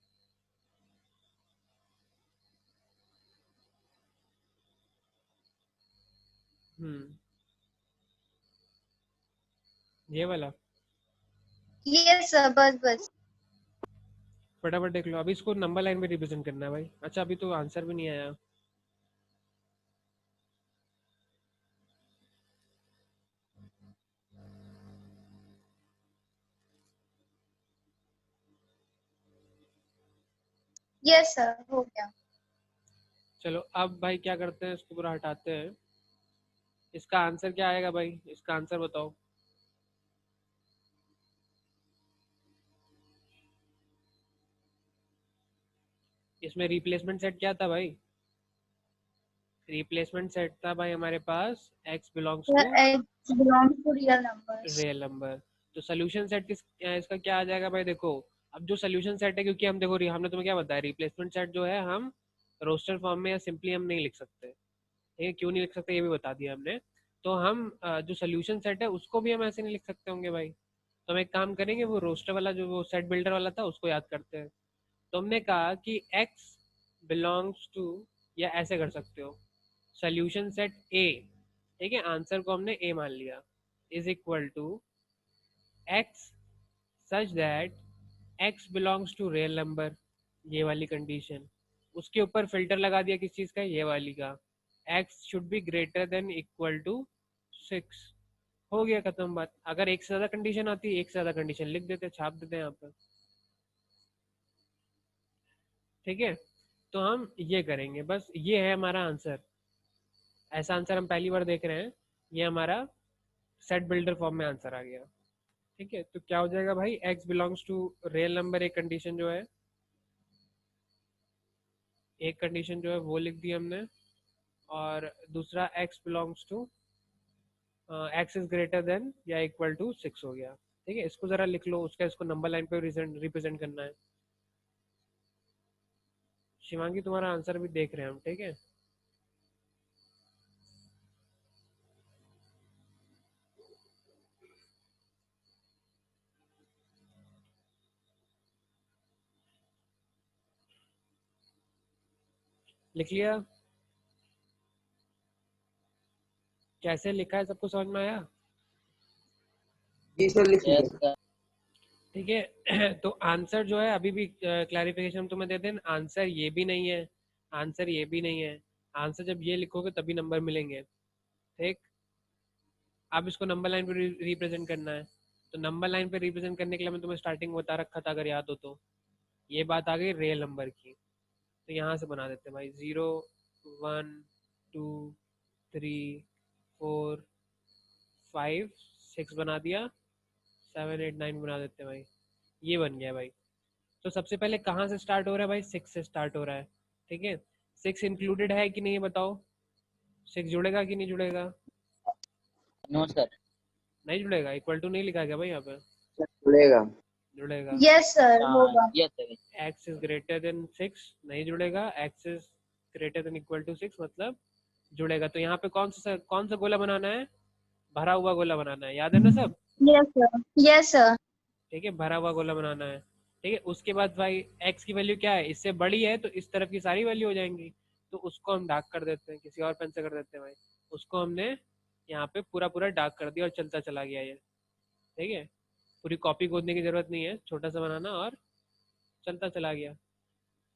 ये वाला यस सर, बस बस। फटाफट देख लो, अभी इसको नंबर लाइन में रिप्रेजेंट करना है भाई, अच्छा अभी तो आंसर भी नहीं आया, यस सर हो गया। चलो अब भाई क्या करते हैं, इसको पूरा हटाते हैं, इसका आंसर क्या आएगा भाई, इसका आंसर बताओ, इसमें रिप्लेसमेंट सेट क्या था भाई, रिप्लेसमेंट सेट था भाई हमारे पास x belongs to X belongs to real numbers. Real number, तो सोल्यूशन सेट इसका क्या आ जाएगा भाई, देखो अब जो सोल्यूशन सेट है, क्योंकि हम देखो हमने तुम्हें क्या बताया, रिप्लेसमेंट सेट जो है हम रोस्टर फॉर्म में या सिंपली हम नहीं लिख सकते, ठीक है, क्यों नहीं लिख सकते ये भी बता दिया हमने, तो हम जो सोल्यूशन सेट है उसको भी हम ऐसे नहीं लिख सकते होंगे भाई, तो हम एक काम करेंगे, वो रोस्टर वाला जो वो सेट बिल्डर वाला था उसको याद करते हैं, तो हमने कहा कि x बिलोंग्स टू, या ऐसे कर सकते हो, सोल्यूशन सेट ए, ठीक है, आंसर को हमने ए मान लिया, is equal to x such that x belongs to real number, ये वाली कंडीशन, उसके ऊपर फिल्टर लगा दिया किस चीज का, ये वाली का, x should be greater than equal to 6, हो गया खत्म बात, अगर एक से ज्यादा कंडीशन आती है एक से ज्यादा कंडीशन लिख देते, छाप देते हैं यहाँ पर, ठीक है, तो हम ये करेंगे, बस ये है हमारा आंसर, ऐसा आंसर हम पहली बार देख रहे हैं, ये हमारा सेट बिल्डर फॉर्म में आंसर आ गया, ठीक है, तो क्या हो जाएगा भाई, x belongs to real number, एक कंडीशन जो है वो लिख दी हमने, और दूसरा x belongs to x is greater than या इक्वल टू 6 हो गया, ठीक है, इसको जरा लिख लो, उसका इसको नंबर लाइन पे रिप्रेजेंट करना है, शिवांगी तुम्हारा आंसर भी देख रहे हैं हम, ठीक है, लिख लिया, कैसे लिखा है सबको समझ में आया, जी सर लिख लिया। ठीक है, तो आंसर जो है अभी भी क्लैरिफिकेशन हम तुम्हें देते हैं, आंसर ये भी नहीं है, आंसर ये भी नहीं है, आंसर जब ये लिखोगे तभी नंबर मिलेंगे, ठीक, अब इसको नंबर लाइन पे रिप्रेजेंट करना है, तो नंबर लाइन पे रिप्रेजेंट करने के लिए मैं तुम्हें स्टार्टिंग में बता रखा था अगर याद हो तो, ये बात आ गई रियल नंबर की, तो यहाँ से बना देते हैं भाई, 0 1 2 3 4 5 6 बना दिया, 7 8 9 बना देते हैं भाई। ये बन गया भाई। तो सबसे पहले कहाँ से स्टार्ट हो रहा है भाई? 6 से स्टार्ट हो रहा है, ठीक है। 6 इंक्लूडेड है कि नहीं ये बताओ? 6 जुड़ेगा कि नहीं जुड़ेगा? No sir. नहीं जुड़ेगा। इक्वल टू नहीं लिखा गया भाई यहाँ पे? जुड़ेगा। जुड़ेगा। यस सर होगा। Yes sir. x is greater than 6 नहीं जुड़ेगा। x is greater than equal to 6 मतलब जुड़ेगा। तो यहाँ पे कौन सा गोला बनाना है? भरा हुआ गोला बनाना है, याद है ना सब? Yes sir. Yes sir. ठीक है, भरा हुआ गोला बनाना है, ठीक है। उसके बाद भाई x की वैल्यू क्या है? इससे बड़ी है तो इस तरफ की सारी वैल्यू हो जाएंगी, तो उसको हम डार्क कर देते हैं, किसी और पेन से कर देते हैं भाई। उसको हमने यहाँ पे पूरा पूरा डार्क कर दिया और चलता चला गया ये, ठीक है। पूरी कॉपी खोदने की जरूरत नहीं है, छोटा सा बनाना और चलता चला गया।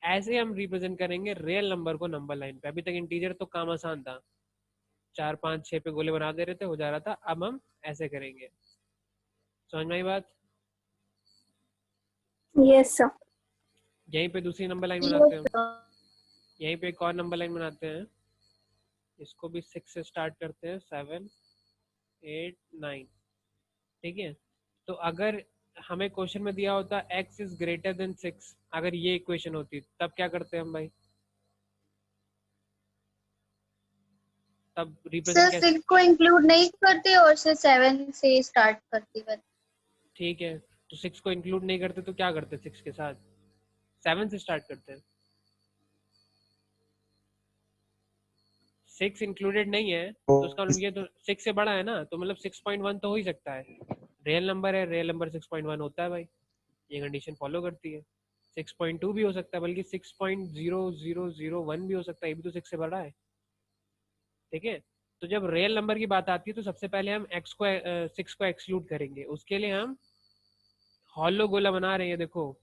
ऐसे हम रिप्रेजेंट करेंगे रियल नंबर को नंबर लाइन पे। अभी तक इंटीजर तो काम आसान था, 4 5 6 पे गोले बना दे रहे थे, हो जा रहा था। अब हम ऐसे करेंगे। समझ में आई बात? Yes sir. यहीं पे दूसरी नंबर लाइन बनाते हैं यस हम। सर। यहीं पे एक और नंबर लाइन बनाते हैं, इसको भी 6 से स्टार्ट करते हैं, 7 8 9, ठीक है। तो अगर हमें क्वेश्चन में दिया होता x इज ग्रेटर देन 6, अगर ये इक्वेशन होती तब क्या करते हम भाई? तब सर रिप्रेजेंट कैसे? 6 को इंक्लूड नहीं करते और से 7 से स्टार्ट करती है। ठीक है, तो 6 को इंक्लूड नहीं करते तो क्या करते? 6 के साथ 7 से स्टार्ट करते हैं। 6 इंक्लूडेड नहीं है तो उसका मतलब ये तो 6 से बड़ा है ना, तो मतलब 6.1 तो हो ही सकता है। रियल नंबर है, रियल नंबर 6.1 होता है भाई, ये कंडीशन फॉलो करती है। 6.2 भी हो सकता है, बल्कि 6.0001 भी हो सकता है, ये भी तो 6 से बड़ा है, ठीक है। तो जब रियल नंबर की बात आती है तो सबसे पहले हम 6 को एक्सक्लूड करेंगे। उसके लिए हम हॉलो गोला बना रहे हैं। देखो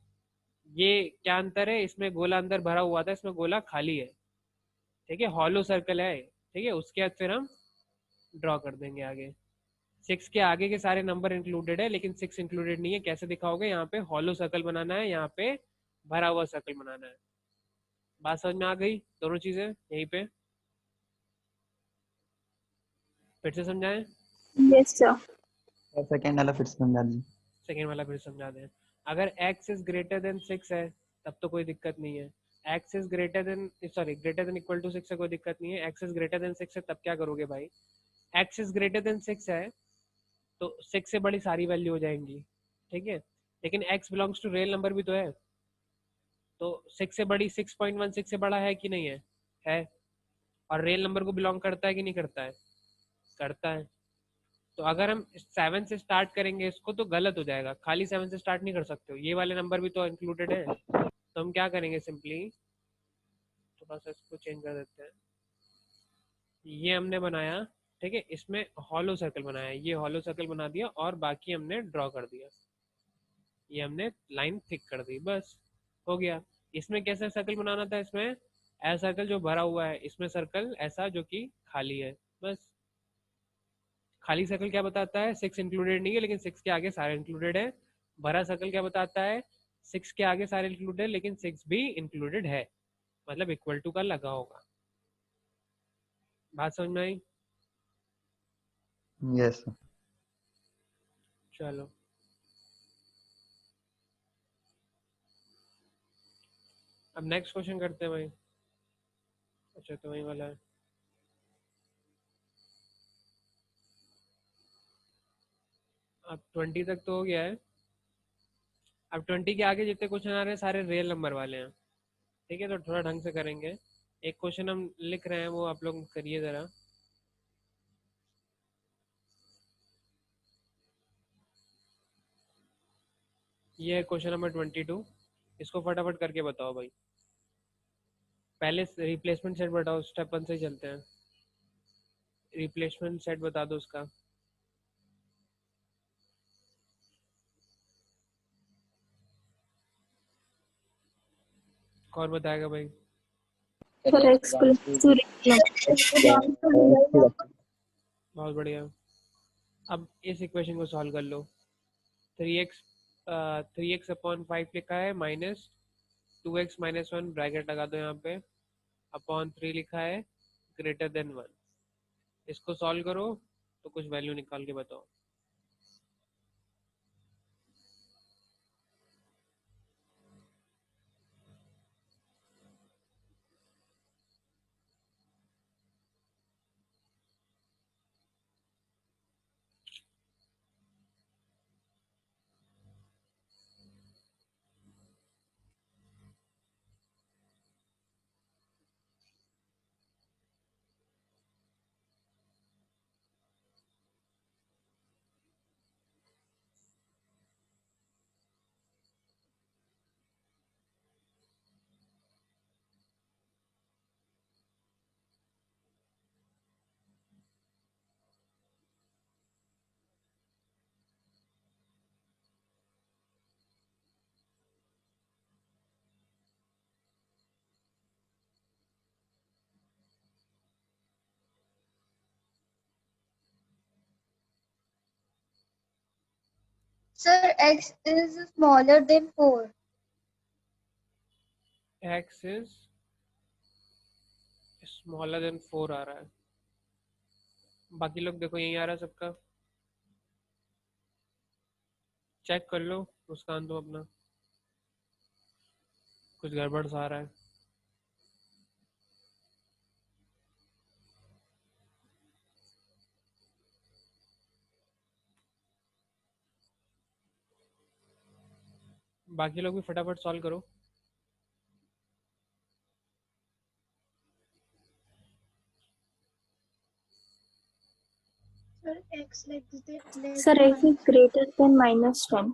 ये क्या अंतर है, इसमें गोला अंदर भरा हुआ था, इसमें गोला खाली है, ठीक है, हॉलो सर्कल है, ठीक है। उसके बाद फिर हम ड्रॉ कर देंगे आगे। 6 के आगे के सारे नंबर इंक्लूडेड है, लेकिन 6 इंक्लूडेड नहीं है। कैसे दिखाओगे? यहाँ पे हॉलो सर्कल बनाना है, यहाँ पे भरा हुआ सर्कल बनाना है। बात समझ में आ गई? दोनों चीजें यहीं पे फिर से समझाएं? Yes sir. सेकेंड वाला फिर से समझा दीजिए। सेकेंड वाला फिर समझा दें। अगर x इज ग्रेटर देन 6 है तब तो कोई दिक्कत नहीं है। x is greater than greater than equal to 6 है, कोई दिक्कत नहीं है। x इज ग्रेटर देन 6 है तब क्या करोगे भाई? x इज ग्रेटर देन 6 है तो 6 से बड़ी सारी वैल्यू हो जाएंगी, ठीक है। लेकिन x belongs to real number भी तो है, तो 6 से बड़ी 6.1 6 से बड़ा है कि नहीं है? है। और रियल नंबर को बिलोंग करता है कि नहीं करता है? करता है। तो अगर हम 7 से स्टार्ट करेंगे इसको तो गलत हो जाएगा, खाली 7 से स्टार्ट नहीं कर सकते हो, ये वाले नंबर भी तो इंक्लूडेड है। तो हम क्या करेंगे, सिंपली थोड़ा सा इसको चेंज कर देते हैं। ये हमने बनाया, ठीक है, इसमें हॉलो सर्कल बनाया, ये हॉलो सर्कल बना दिया और बाकी हमने ड्रॉ कर दिया, ये हमने लाइन थिक कर दी, बस हो गया। इसमें कैसा सर्कल बनाना था? इसमें ऐसा सर्कल जो भरा हुआ है, इसमें सर्कल ऐसा जो कि खाली है, बस। खाली सर्कल क्या बताता है? 6 इंक्लूडेड नहीं है लेकिन 6 के आगे सारे इंक्लूडेड है। भरा सर्कल क्या बताता है? 6 के आगे सारे इंक्लूडेड है लेकिन 6 भी इंक्लूडेड है, मतलब इक्वल टू का लगा होगा। बात समझ में आई? यस। चलो अब नेक्स्ट क्वेश्चन करते हैं भाई। अच्छा तो वही वाला है। अब 20 तक तो हो गया है। अब 20 के आगे जितने क्वेश्चन आ रहे हैं सारे रियल नंबर वाले हैं, ठीक है। तो थोड़ा ढंग से करेंगे। एक क्वेश्चन हम लिख रहे हैं, वो आप लोग करिए जरा। ये है क्वेश्चन नंबर 22, इसको फटाफट करके बताओ भाई। पहले रिप्लेसमेंट सेट बताओ, स्टेप 1 से ही चलते हैं। रिप्लेसमेंट सेट बता दो उसका। कौन बताएगा भाई? फॉर एक्स बहुत बढ़िया। अब इस इक्वेशन को सॉल्व कर लो। 3x अपॉन 5 लिखा है, माइनस 2x माइनस 1 ब्रैकेट लगा दो यहाँ पे, अपॉन 3 लिखा है, ग्रेटर देन 1। इसको सॉल्व करो तो कुछ वैल्यू निकाल के बताओ। Sir, x is smaller than 4. x is smaller than 4 आ रहा है। बाकी लोग देखो यही आ रहा है सबका, चेक कर लो मुस्कान तुम अपना, कुछ गड़बड़ सा आ रहा है। बाकी लोग भी फटाफट सॉल्व करो। Sir, x less Sir, than x is greater than minus 10.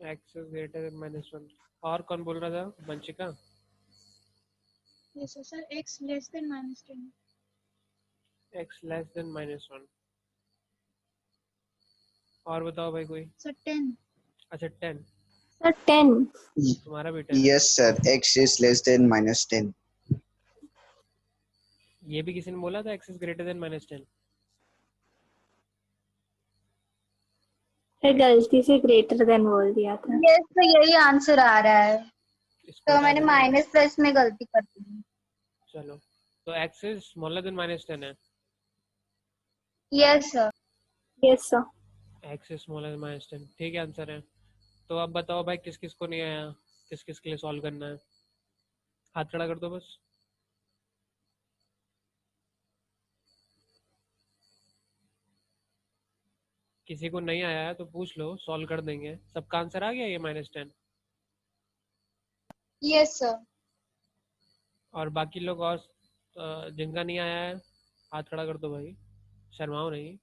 x is greater then -1। और कौन बोल रहा था? Vanshika. Yes, sir. X less than -10. x less than -1। और बताओ भाई कोई। Sir, 10. अच्छा 10, Sir, 10. तुम्हारा भी 10 है। Yes, sir. X is less than -10. ये भी किसी ने बोला था x इज ग्रेटर देन -10। फिर गलती से greater than बोल दिया था। Yes, तो यही आंसर आ रहा है। इसको तो हटा मैंने देना। माइनस प्लस में गलती कर दी। चलो, तो x इज स्मॉलर देन -10 है। Yes, sir. Yes, sir. x is smaller than -10, ठीक है आंसर है। तो अब बताओ भाई किस किस को नहीं आया, किस किस के लिए सॉल्व करना है। हाथ खड़ा कर दो बस। किसी को नहीं आया है तो पूछ लो, सॉल्व कर देंगे। सबका आंसर आ गया ये -10। Yes, sir. और बाकी लोग और जिनका नहीं आया है हाथ खड़ा कर दो भाई, शर्माओ नहीं।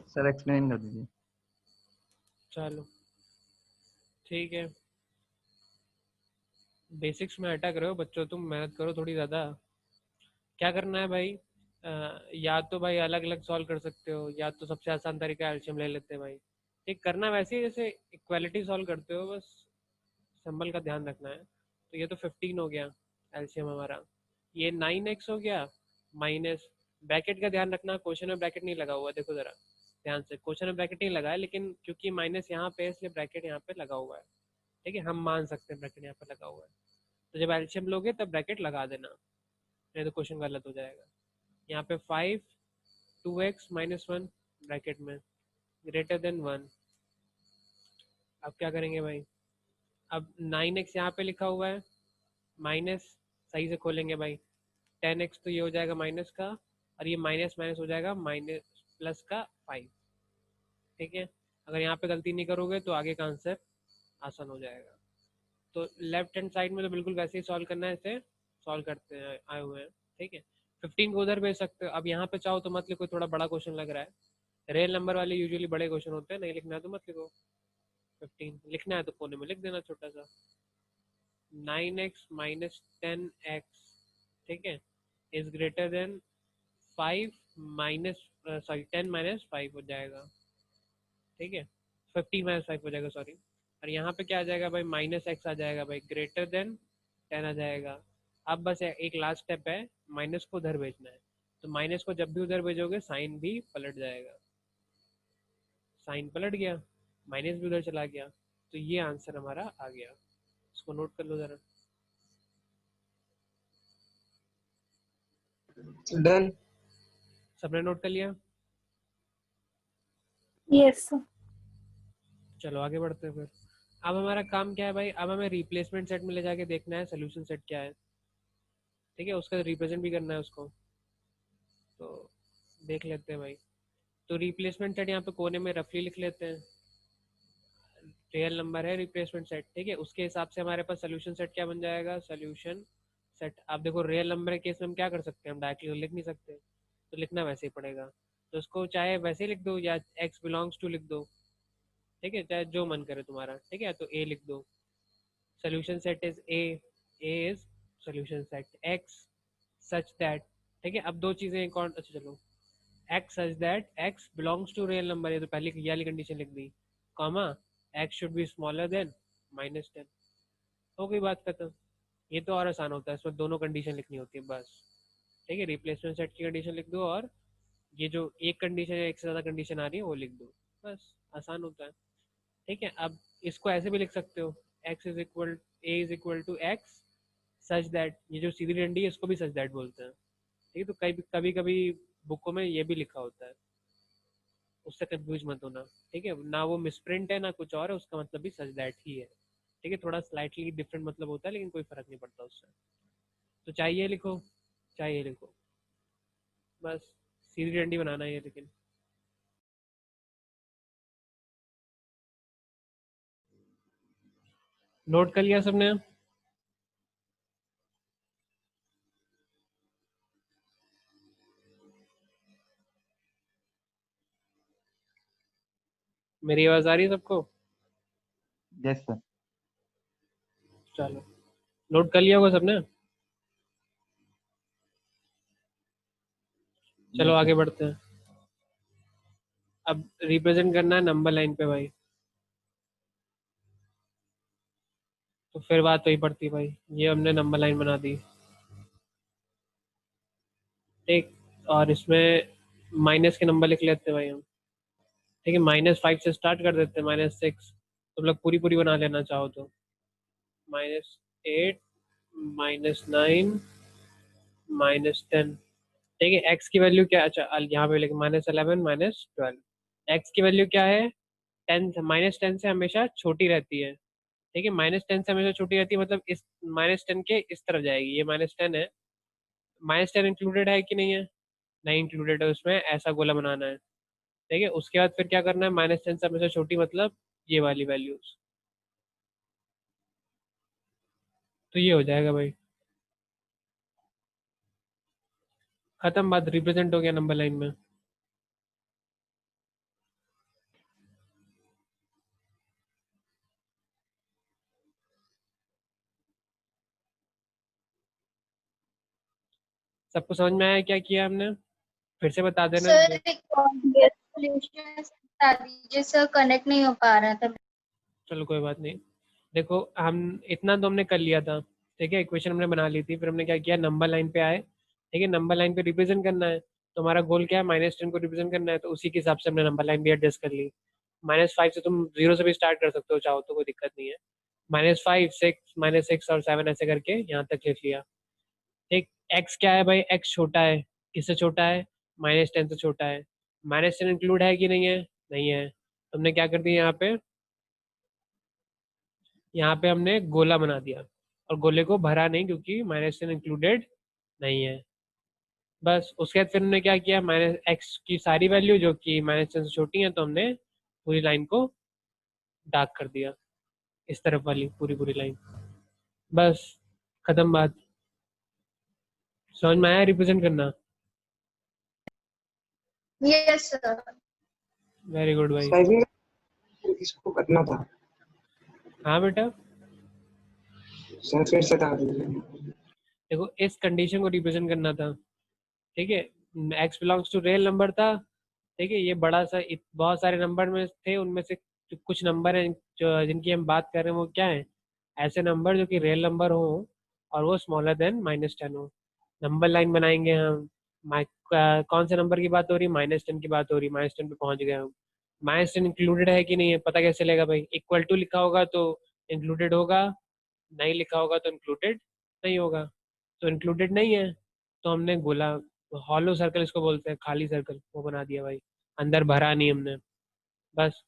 सर एक्सप्लेन कर दीजिए। चलो ठीक है, बेसिक्स में अटक रहे हो बच्चों, तुम मेहनत करो थोड़ी ज़्यादा। क्या करना है भाई, या तो भाई अलग अलग सॉल्व कर सकते हो, या तो सबसे आसान तरीका एल्शियम ले लेते हैं भाई। ठीक करना वैसे ही जैसे इक्वालिटी सॉल्व करते हो, बस सिंबल का ध्यान रखना है। तो ये तो 15 हो गया एल्शियम हमारा, ये 9x हो गया माइनस, ब्रैकेट का ध्यान रखना, क्वेश्चन में ब्रैकेट नहीं लगा हुआ, देखो ज़रा ध्यान से, क्वेश्चन में ब्रैकेट नहीं लगा है, लेकिन क्योंकि माइनस यहाँ पे है इसलिए ब्रैकेट यहाँ पे लगा हुआ है। ठीक है, हम मान सकते हैं ब्रैकेट यहाँ पे लगा हुआ है। तो जब एल्शियम लोगे तब ब्रैकेट लगा देना, नहीं तो क्वेश्चन गलत हो जाएगा। यहाँ पे 5 2x - 1 ब्रैकेट में ग्रेटर देन 1। अब क्या करेंगे भाई, अब 9x यहाँ पे लिखा हुआ है, माइनस सही से खोलेंगे भाई, 10x तो ये हो जाएगा माइनस का, और ये माइनस माइनस हो जाएगा माइनस प्लस का 5। ठीक है, अगर यहाँ पे गलती नहीं करोगे तो आगे का आंसर आसान हो जाएगा। तो लेफ्ट हैंड साइड में तो बिल्कुल वैसे ही सॉल्व करना है, इसे सॉल्व करते हैं आए हुए हैं। ठीक है, 15 को उधर भेज सकते हो। अब यहाँ पे चाहो तो मत लिखो, थोड़ा बड़ा क्वेश्चन लग रहा है, रियल नंबर वाले यूजुअली बड़े क्वेश्चन होते हैं, नहीं लिखना है तो मत लिखो। 15 लिखना है तो कोने में लिख देना छोटा सा, 9x - 10x, ठीक है, is greater then 5 minus sorry 10 - 5 हो जाएगा। ठीक है, 15 - 5 हो जाएगा सॉरी, और यहाँ पे क्या आ जाएगा भाई, -x आ जाएगा भाई, ग्रेटर देन 10 आ जाएगा। अब बस एक लास्ट स्टेप है, माइनस को उधर भेजना है, तो माइनस को जब भी उधर भेजोगे साइन भी पलट जाएगा। साइन पलट गया, माइनस भी उधर चला गया, तो ये आंसर हमारा आ गया। इसको नोट कर लो जरा। डन। सबने नोट कर लिया? Yes sir. चलो आगे बढ़ते हैं फिर। अब हमारा काम क्या है भाई, अब हमें रिप्लेसमेंट सेट में ले जाके देखना है सोल्यूशन सेट क्या है, ठीक है, उसका रिप्रेजेंट भी करना है उसको, तो देख लेते हैं भाई। तो रिप्लेसमेंट सेट यहाँ पे कोने में रफली लिख लेते हैं, रियल नंबर है रिप्लेसमेंट सेट, ठीक है, उसके हिसाब से हमारे पास सोल्यूशन सेट क्या बन जाएगा, सोल्यूशन सेट। आप देखो रियल नंबर के केस में हम क्या कर सकते हैं, हम डायरेक्टली लिख नहीं सकते, तो लिखना वैसे ही पड़ेगा। तो इसको चाहे वैसे ही लिख दो या एक्स बिलोंग्स टू लिख दो, ठीक है, चाहे जो मन करे तुम्हारा, ठीक है, तो ए लिख दो। Solution set is A is solution set X such that, ठीक है। अब दो चीजें कौन, अच्छा चलो, X such that X belongs to real number, ये तो पहले ये वाली कंडीशन लिख दी, comma X should be smaller than -10, हो गई बात खत्म। ये तो और आसान होता है, इसमें दोनों कंडीशन लिखनी होती है बस, ठीक है, रिप्लेसमेंट सेट की कंडीशन लिख दो और ये जो एक कंडीशन है एक से ज़्यादा कंडीशन आ रही है वो लिख दो, बस आसान होता है, ठीक है। अब इसको ऐसे भी लिख सकते हो, X is equal A is equal to X such that, ये जो सीधी डंडी है इसको भी सच दैट बोलते हैं, ठीक है। तो कभी कभी बुकों में ये भी लिखा होता है, उससे कंफ्यूज मत होना, ठीक है, ना वो मिसप्रिंट है ना कुछ और है, उसका मतलब भी सच दैट ही है, ठीक है। थोड़ा स्लाइटली डिफरेंट मतलब होता है लेकिन कोई फर्क नहीं पड़ता उससे। तो चाहे ये लिखो चाहे ये लिखो, बस सीधी डंडी बनाना है ये, लेकिन नोट कर लिया सबने? मेरी आवाज आ रही है सबको? Yes sir. चलो नोट कर लिया होगा सबने, चलो यस आगे सर। बढ़ते हैं। अब रिप्रेजेंट करना है नंबर लाइन पे भाई, तो फिर बात वही पड़ती है भाई, ये हमने नंबर लाइन बना दी, ठीक, और इसमें माइनस के नंबर लिख लेते हैं भाई हम, ठीक है, -5 से स्टार्ट कर देते हैं, -6, तुम लोग पूरी पूरी बना लेना चाहो तो, -8 -9 -10, ठीक है। एक्स की वैल्यू क्या, अच्छा यहाँ पे लिखे -11 -12, एक्स की वैल्यू क्या है, 10, -10 से हमेशा छोटी रहती है, ठीक है, -10 से हमेशा छोटी रहती है, मतलब इस -10 के इस तरफ जाएगी, ये -10 है, -10 इंक्लूडेड है कि नहीं है, नहीं इंक्लूडेड है, उसमें ऐसा गोला बनाना है, ठीक है। उसके बाद फिर क्या करना है, -10 से हमेशा छोटी मतलब ये वाली वैल्यूज, तो ये हो जाएगा भाई, खत्म बात, रिप्रेजेंट हो गया नंबर लाइन में। सबको समझ में आया क्या किया हमने, फिर से बता देना। सर एक सोल्यूशन बता दीजिए सर, कनेक्ट नहीं हो पा रहा था। चलो कोई बात नहीं, देखो हम इतना तो हमने कर लिया था, ठीक है, इक्वेशन हमने बना ली थी, फिर हमने क्या किया, नंबर लाइन पे आए, ठीक है, नंबर लाइन पे रिप्रेजेंट करना है, तो हमारा गोल क्या है, -10 को रिप्रेजेंट करना है, तो उसी के हिसाब से हमने नंबर लाइन भी एडजस्ट कर ली। -5 से तुम 0 से भी स्टार्ट कर सकते हो चाहो तो, कोई दिक्कत नहीं है, -5 6 -6 और 7 ऐसे करके यहाँ तक लिख लिया, ठीक। एक्स क्या है भाई, एक्स छोटा है, किससे छोटा है, -10 से छोटा है, -10 इंक्लूड है कि नहीं है, नहीं है, तुमने क्या कर दिया यहाँ पे हमने गोला बना दिया, और गोले को भरा नहीं क्योंकि -10 इंक्लूडेड नहीं है, बस। उसके बाद फिर हमने क्या किया, -x की सारी वैल्यू जो कि -10 से छोटी है, तो हमने पूरी लाइन को डार्क कर दिया, इस तरफ वाली पूरी पूरी लाइन, बस खत्म बात। समझ में आया रिप्रेजेंट करना? Yes sir. वेरी गुड भाई। साइजिंग किसको करना था? हाँ बेटा, सर फिर से बता दीजिए। देखो इस कंडीशन को रिप्रेजेंट करना था, ठीक है, X belongs to real number था, ठीक है, ये बड़ा सा बहुत सारे नंबर में थे, उनमें से कुछ नंबर हैं जो जिनकी हम बात कर रहे हैं वो क्या है, ऐसे नंबर जो कि रियल नंबर हो और वो स्मॉलर देन -10 हो। नंबर लाइन बनाएंगे हम, कौन से नंबर की बात हो रही है, -10 की बात हो रही है, -10 पे पहुंच गए हम, माइनस टेन इंक्लूडेड है कि नहीं है पता कैसे चलेगा भाई? इक्वल टू लिखा होगा तो इंक्लूडेड होगा, नहीं लिखा होगा तो इंक्लूडेड नहीं होगा। तो इंक्लूडेड नहीं है तो हमने बोला हॉलो सर्कल इसको बोलते हैं, खाली सर्कल, वो बना दिया भाई, अंदर भरा नहीं हमने, बस।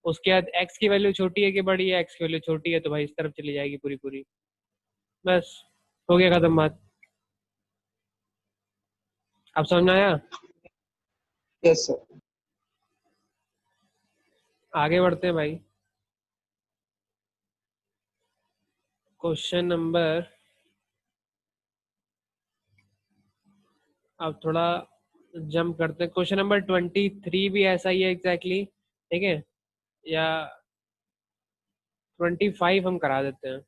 उसके बाद एक्स की वैल्यू छोटी है कि बड़ी है? एक्स की वैल्यू छोटी है तो भाई इस तरफ चली जाएगी पूरी पूरी, बस हो गया खत्म बात। अब समझ में आया? Yes sir. आगे बढ़ते हैं भाई। क्वेश्चन नंबर, अब थोड़ा जंप करते हैं, क्वेश्चन नंबर 23 भी ऐसा ही है एग्जैक्टली, ठीक है? या 25 हम करा देते हैं,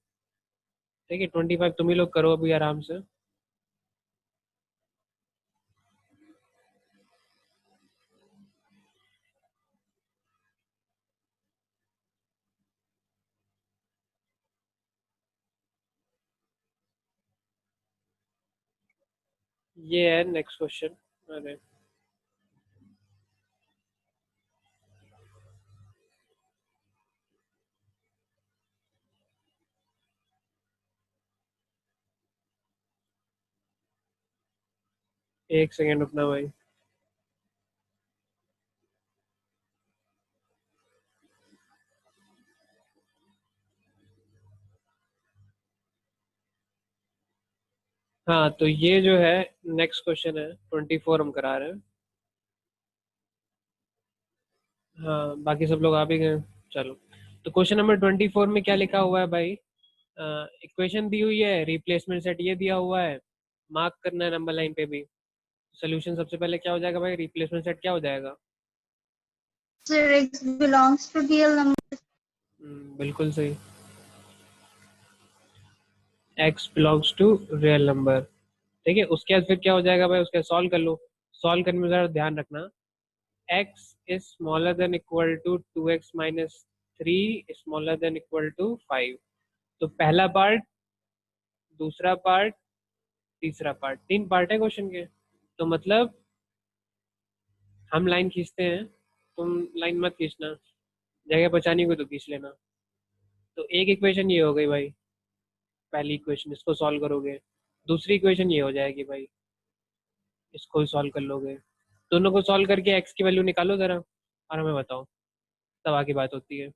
ठीक है? 25 तुम ही लोग करो अभी आराम से। ये है नेक्स्ट क्वेश्चन। अरे एक सेकेंड रुकना भाई। हाँ तो ये जो है नेक्स्ट क्वेश्चन है, 24 हम करा रहे हैं। हाँ बाकी सब लोग आ भी गए, चलो। तो क्वेश्चन नंबर 24 में क्या लिखा हुआ है भाई? इक्वेशन दी हुई है, रिप्लेसमेंट सेट ये दिया हुआ है, मार्क करना है नंबर लाइन पे भी। सोल्यूशन सबसे पहले क्या हो जाएगा भाई? रिप्लेसमेंट सेट क्या हो जाएगा? Sir x belongs to real number। बिल्कुल सही, x belongs to real number, ठीक है? उसके बाद फिर क्या हो जाएगा भाई? उसके सॉल्व कर लो। सॉल्व करने में जरा ध्यान रखना, x is smaller than equal to 2x minus 3 smaller than equal to 5। तो पहला पार्ट, दूसरा पार्ट, तीसरा पार्ट, 3 पार्ट है क्वेश्चन के। तो मतलब हम लाइन खींचते हैं, तुम लाइन मत खींचना, जगह बचानी को तो खींच लेना। तो एक इक्वेशन ये हो गई भाई, पहली इक्वेशन, इसको सॉल्व करोगे। दूसरी इक्वेशन ये हो जाएगी भाई, इसको ही सॉल्व कर लोगे। दोनों को सॉल्व करके एक्स की वैल्यू निकालो जरा और हमें बताओ, तब आगे बात होती है।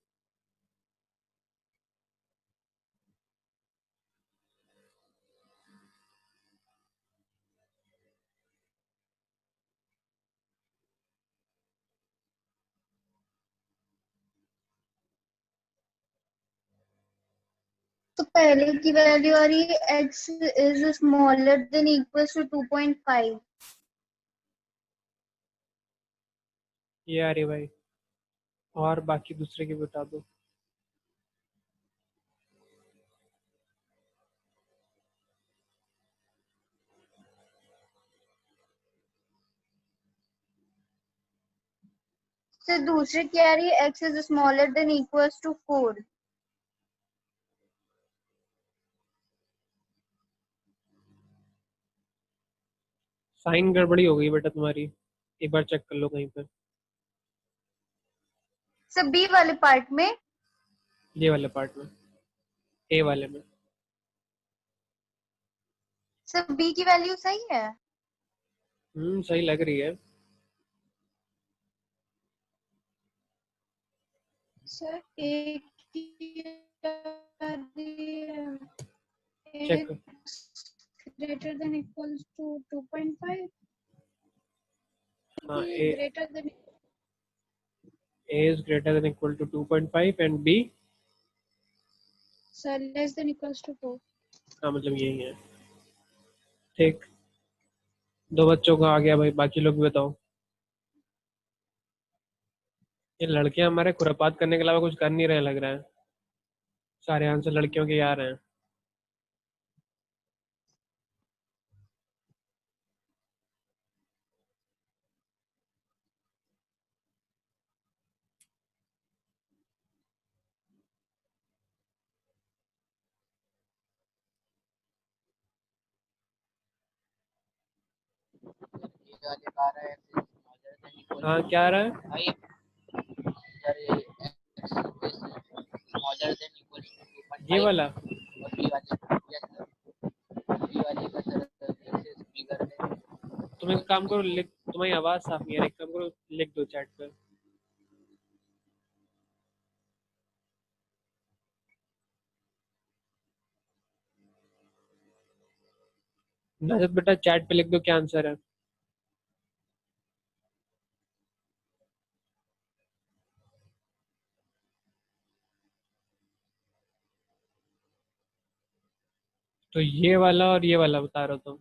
तो पहले की वैल्यू आ रही है x is smaller than equals to 2.5। ये आ रही भाई, और बाकी दूसरे की बता दो। तो दूसरे की आ रही है x is smaller than equals to 4। Sign गड़बड़ी हो गई बेटा तुम्हारी, एक बार चेक कर लो कहीं पे। सब b वाले पार्ट में। ये वाले पार्ट में, ए वाले में। सब b की वैल्यू सही है। सही लग रही है। सर a की आ रही है चेक कर। greater than equals to 2.5। हाँ, greater than a is greater than equal to 2.5 and b, sir less than equals to 4। हाँ मतलब यही है, ठीक। दो बच्चों का आ गया भाई, बाकी लोग भी बताओ। ये लड़के हमारे खुरापात करने के अलावा कुछ कर नहीं रहे लग रहा है, सारे आंसर लड़कियों के आ रहे हैं। ये वाले 12 x is smaller than equal हाँ to क्या आ रहा है? 5। सर ये x is smaller than equals to ये 2.5 वाला और b वाले yes sir b वाले का sir x is bigger than तुम एक काम करो, लिख, तुम्हारी आवाज साफ नहीं है, एक काम करो लिख दो चैट पे। नजत बेटा चैट पे लिख दो क्या आंसर है। तो ये वाला और ये वाला बता रहे हो तुम,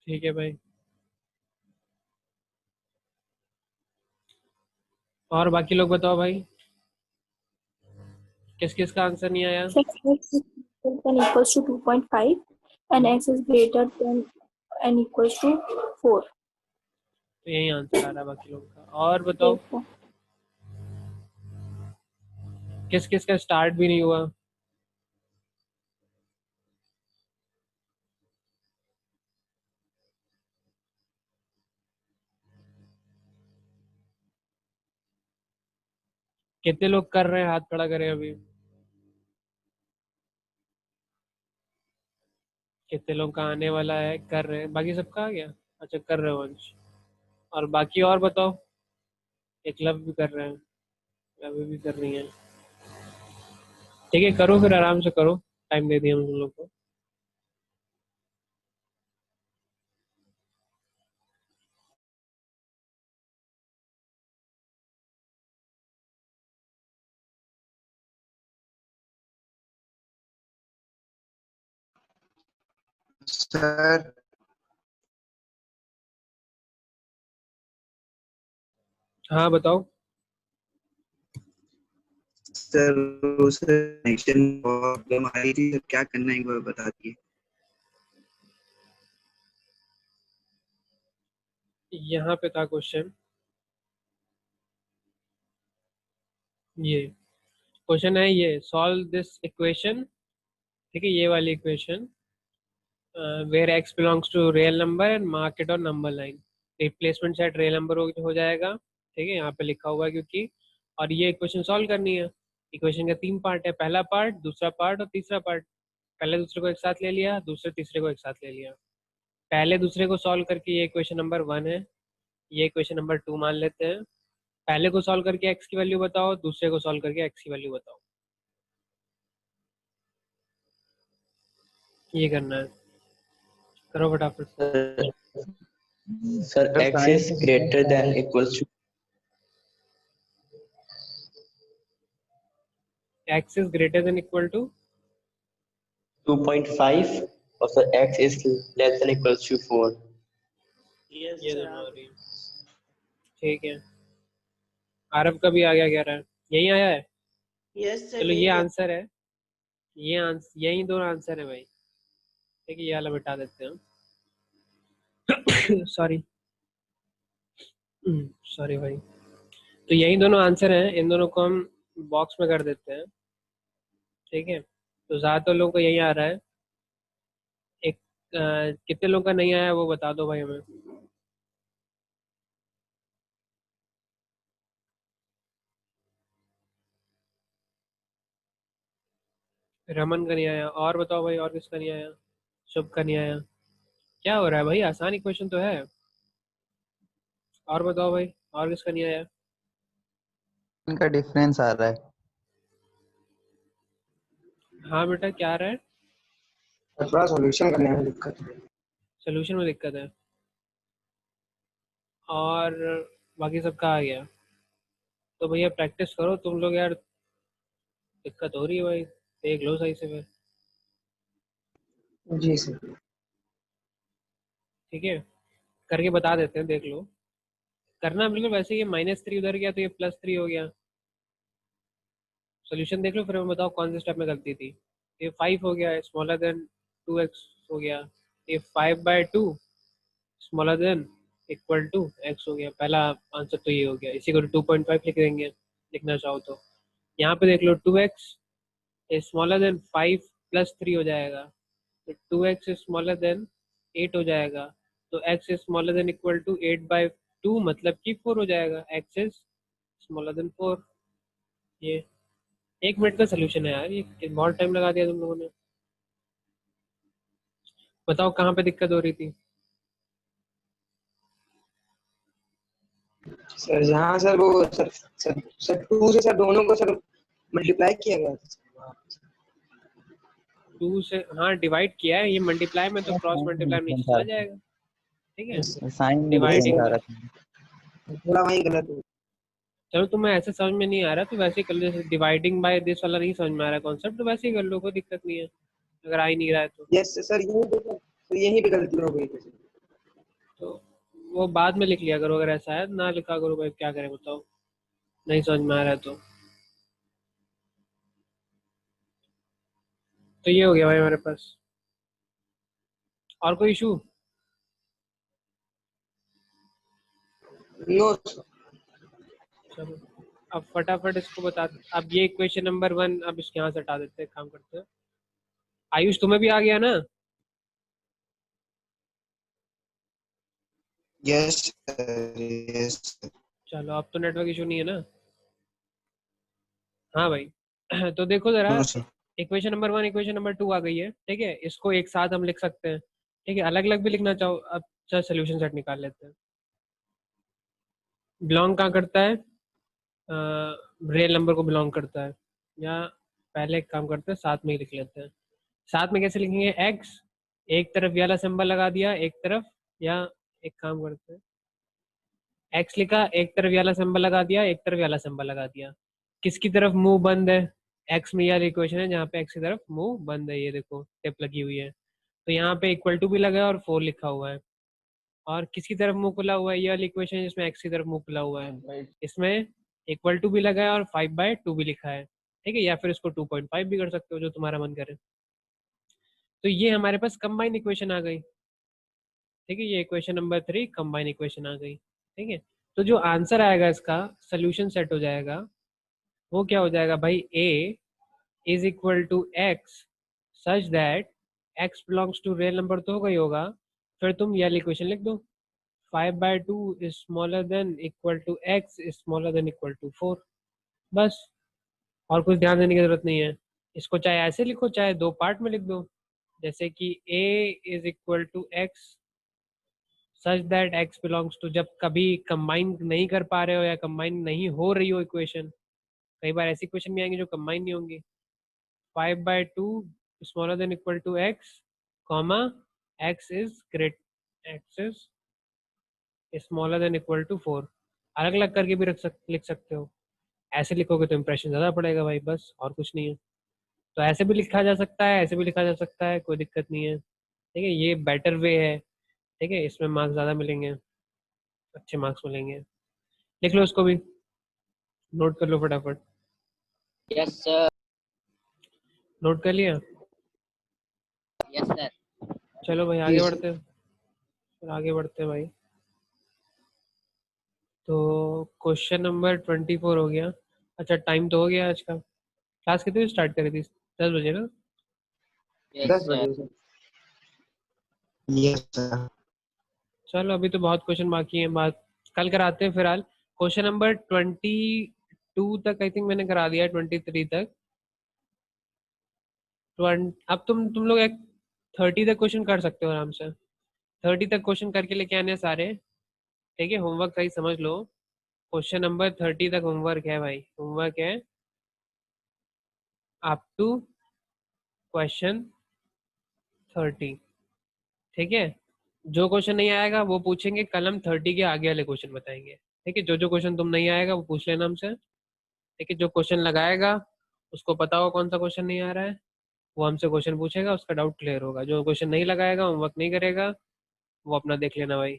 ठीक है भाई। और बाकी लोग बताओ भाई, किस किस का आंसर नहीं आया? Sir, x is greater than equals to 2.5 and x is greater than and equals to 4. तो यही आंसर आ रहा है बाकी लोगों का। और बताओ ठीक है। किस किस का स्टार्ट भी नहीं हुआ? कितने लोग कर रहे हैं, हाथ खड़ा करें अभी। कितने लोग का आने वाला है, कर रहे हैं, बाकी सबका आ गया? अच्छा कर रहे हो वंश। और बाकी और बताओ, एकलव्य भी कर रहे हैं, लव भी कर रही है। ठीक है करो फिर, आराम से करो, टाइम दे दिया हम लोग को। Sir, हाँ बताओ। sir, उस connection प्रॉब्लम आ रही थी, तो क्या करना है एक बार बता दिए। यहाँ पे था क्वेश्चन, ये क्वेश्चन है, ये सॉल्व दिस इक्वेशन, ठीक है, ये वाली equation where X belongs to real number and mark it on number line. Replacement set real number हो जाएगा, ठीक है, यहाँ पे लिखा हुआ है क्योंकि। और ये इक्वेशन सॉल्व करनी है। इक्वेशन का 3 पार्ट है, पहला पार्ट, दूसरा पार्ट और तीसरा पार्ट। पहले दूसरे को एक साथ ले लिया, दूसरे तीसरे को एक साथ ले लिया। पहले दूसरे को सॉल्व करके ये इक्वेशन नंबर 1 है, ये इक्वेशन नंबर 2 मान लेते हैं। पहले को सॉल्व करके एक्स की वैल्यू बताओ, दूसरे को सॉल्व करके एक्स की वैल्यू बताओ। ये करना है, करो फटाफट। Sir, x is greater than equals to X is greater than equal to 2.5 or sir x is less than equals to 4. ये दोनों आ रही है, ठीक है। आरब का भी आ गया कह रहा है, यही आया है। चलो ये आंसर है, ये आंसर, यही दोनों आंसर है भाई, ठीक है। ये वाला बिठा देते हैं, सॉरी सॉरी भाई। तो यही दोनों आंसर हैं, इन दोनों को हम बॉक्स में कर देते हैं, ठीक है। तो ज़्यादातर लोगों को यही आ रहा है। एक कितने लोगों का नहीं आया वो बता दो भाई हमें। रमन का नहीं आया, और बताओ भाई, और किसका नहीं आया? शुभ का नहीं आया। क्या हो रहा है भाई, आसान क्वेश्चन तो है। और बताओ भाई, और किसका नहीं आया? इनका डिफरेंस आ रहा है। हाँ बेटा क्या आ रहा है? थोड़ा सॉल्यूशन करने में दिक्कत है। सोल्यूशन में दिक्कत है, और बाकी सबका आ गया। तो भैया प्रैक्टिस करो तुम लोग यार, दिक्कत हो रही है भाई, देख लो सही से फिर, जी सर। ठीक है। करके बता देते हैं, देख लो। करना बिल्कुल वैसे ही, -3 उधर गया तो ये +3 हो गया। सोल्यूशन देख लो फिर हमें बताओ कौन से स्टेप में गलती थी। ये 5 हो गया, स्मॉलर देन 2x हो गया। ये 5/2 smaller than equal to x हो गया। पहला आंसर तो ये हो गया, इसी को 2.5 लिख देंगे लिखना चाहो तो। यहाँ पे देख लो 2x स्मॉलर देन 5 + 3 हो जाएगा, तो 2x स्मॉलर देन 8 हो जाएगा। तो x smaller than equal to 8/2 मतलब कि 4 हो जाएगा। x is smaller than 4। ये 1 मिनट का सोल्यूशन है यार, ये बहुत टाइम लगा दिया तुम लोगों ने। बताओ कहाँ पे दिक्कत हो रही थी? सर यहाँ सर वो सर 2 से सर दोनों को सर मल्टीप्लाई किया गया था। 2 से हाँ डिवाइड किया है, ये मल्टीप्लाई में तो क्रॉस मल्टीप्लाई नीचे चला जाएगा। ठीक है, साइन में डिवाइडिंग डिफरेंस आ में रहा था। थोड़ा वही गलत हो। चलो तुम्हें ऐसे समझ में नहीं आ रहा तो वैसे ही कर लो, जैसे डिवाइडिंग बाय दिस वाला नहीं समझ में आ रहा कॉन्सेप्ट तो वैसे ही कर लो, कोई दिक्कत नहीं है अगर आ ही नहीं रहा है तो। यस सर, यहीं पे गलती हो गई थी। तो वो बाद में लिख लिया करो, अगर ऐसा है ना लिखा करो भाई, क्या करें बताओ, नहीं समझ में आ रहा है तो ये हो गया भाई हमारे पास। और कोई इशू? नो चलो अब फटाफट इसको बता। अब ये क्वेश्चन नंबर 1 अब इसके यहाँ से हटा देते हैं, काम करते हैं। आयुष तुम्हें भी आ गया ना? Yes yes. चलो अब तो नेटवर्क इशू नहीं है ना? हाँ भाई तो देखो जरा, no sir. Equation number 1 equation number 2 आ गई है। ठीक है, इसको एक साथ हम लिख सकते हैं। ठीक है, अलग अलग भी लिखना चाहो। अब चल सोल्यूशन सेट निकाल लेते हैं। बिलोंग कहाँ करता है? रियल नंबर को बिलोंग करता है। या पहले एक काम करते हैं, साथ में ही लिख लेते हैं। साथ में कैसे लिखेंगे? एक्स, एक तरफ वाला सिंबल लगा दिया एक तरफ, या एक काम करते हैं, एक्स लिखा, एक तरफ वाला सिंबल लगा दिया, एक तरफ वाला सिंबल लगा दिया। किसकी तरफ मुंह बंद है? एक्स में यह इक्वेशन है जहाँ पे एक्स की तरफ मुंह बंद है, ये देखो टिप लगी हुई है। तो यहाँ पे इक्वल टू भी लगा है और 4 लिखा हुआ है। और किसकी तरफ मुंह खुला हुआ है? ये वाली इक्वेशन है जिसमें एक्स की तरफ मुंह खुला हुआ है, इसमें इक्वल टू भी लगा है और 5/2 भी लिखा है। ठीक है, या फिर इसको 2.5 भी कर सकते हो, जो तुम्हारा मन करे। तो ये हमारे पास कंबाइन इक्वेशन आ गई। ठीक है, ये इक्वेशन नंबर 3 कंबाइन इक्वेशन आ गई। ठीक है, तो जो आंसर आएगा इसका सोल्यूशन सेट हो जाएगा, वो क्या हो जाएगा भाई? A is equal to X such that X belongs to real number तो होगा ही होगा, फिर तुम ये इक्वेशन लिख दो, 5/2 is smaller than equal to X is smaller than equal to 4। बस, और कुछ ध्यान देने की जरूरत नहीं है। इसको चाहे ऐसे लिखो चाहे 2 पार्ट में लिख दो, जैसे कि A is equal to X such that X belongs to, जब कभी कंबाइन नहीं कर पा रहे हो या कंबाइन नहीं हो रही हो इक्वेशन, कई बार ऐसी इक्वेशन भी आएंगी जो कंबाइन नहीं होंगी, 5/2 smaller than equal to X comma X is smaller than equal to 4। अलग अलग करके भी लिख सकते हो। ऐसे लिखोगे तो इम्प्रेशन ज़्यादा पड़ेगा भाई, बस और कुछ नहीं है। तो ऐसे भी लिखा जा सकता है, ऐसे भी लिखा जा सकता है, कोई दिक्कत नहीं है। ठीक है, ये बेटर वे है। ठीक है, इसमें मार्क्स ज़्यादा मिलेंगे, अच्छे मार्क्स मिलेंगे। लिख लो इसको भी, नोट कर लो फटाफट। Yes sir. नोट कर लिया? Yes sir. चलो भाई आगे बढ़ते हैं, फिर आगे बढ़ते हैं भाई। तो क्वेश्चन नंबर 24 हो गया। अच्छा टाइम तो हो गया आज का। क्लास कितने बजे स्टार्ट करी थी? 10 बजे ना? Yes 10 sir. बजे सर। Yes sir. चलो अभी तो बहुत क्वेश्चन बाकी हैं, बात कल कराते हैं। फिलहाल क्वेश्चन नंबर 22 तक आई थिंक मैंने करा दिया है, 23 तक। अब तुम लोग एक 30 तक क्वेश्चन कर सकते हो आराम से। 30 तक क्वेश्चन करके लेके आने हैं सारे। ठीक है, होमवर्क सही समझ लो। क्वेश्चन नंबर 30 तक होमवर्क है भाई, होमवर्क है अप टू क्वेश्चन 30। ठीक है, जो क्वेश्चन नहीं आएगा वो पूछेंगे, कल हम 30 के आगे वाले क्वेश्चन बताएंगे। ठीक है, जो क्वेश्चन तुम नहीं आएगा वो पूछ लेना हमसे। ठीक है, जो क्वेश्चन लगाएगा उसको पता होगा कौन सा क्वेश्चन नहीं आ रहा है, वो हमसे क्वेश्चन पूछेगा, उसका डाउट क्लियर होगा। जो क्वेश्चन नहीं लगाएगा, होमवर्क नहीं करेगा, वो अपना देख लेना भाई।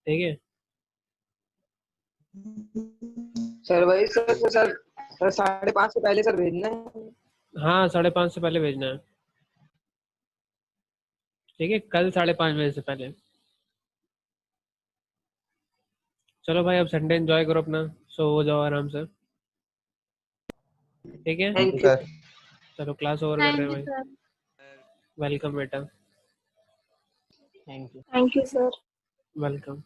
ठीक है, सर वही सर 5:30 से पहले सर भेजना है। हाँ 5:30 से पहले भेजना है। ठीक है, कल 5:30 बजे से पहले। चलो भाई अब संडे एंजॉय करो अपना, सो हो जाओ आराम से। ठीक है, थैंक यू। चलो क्लास ओवर कर रहे थैंक हैं यू भाई। सर। वेलकम बेटा, thank you. Thank you sir. Welcome.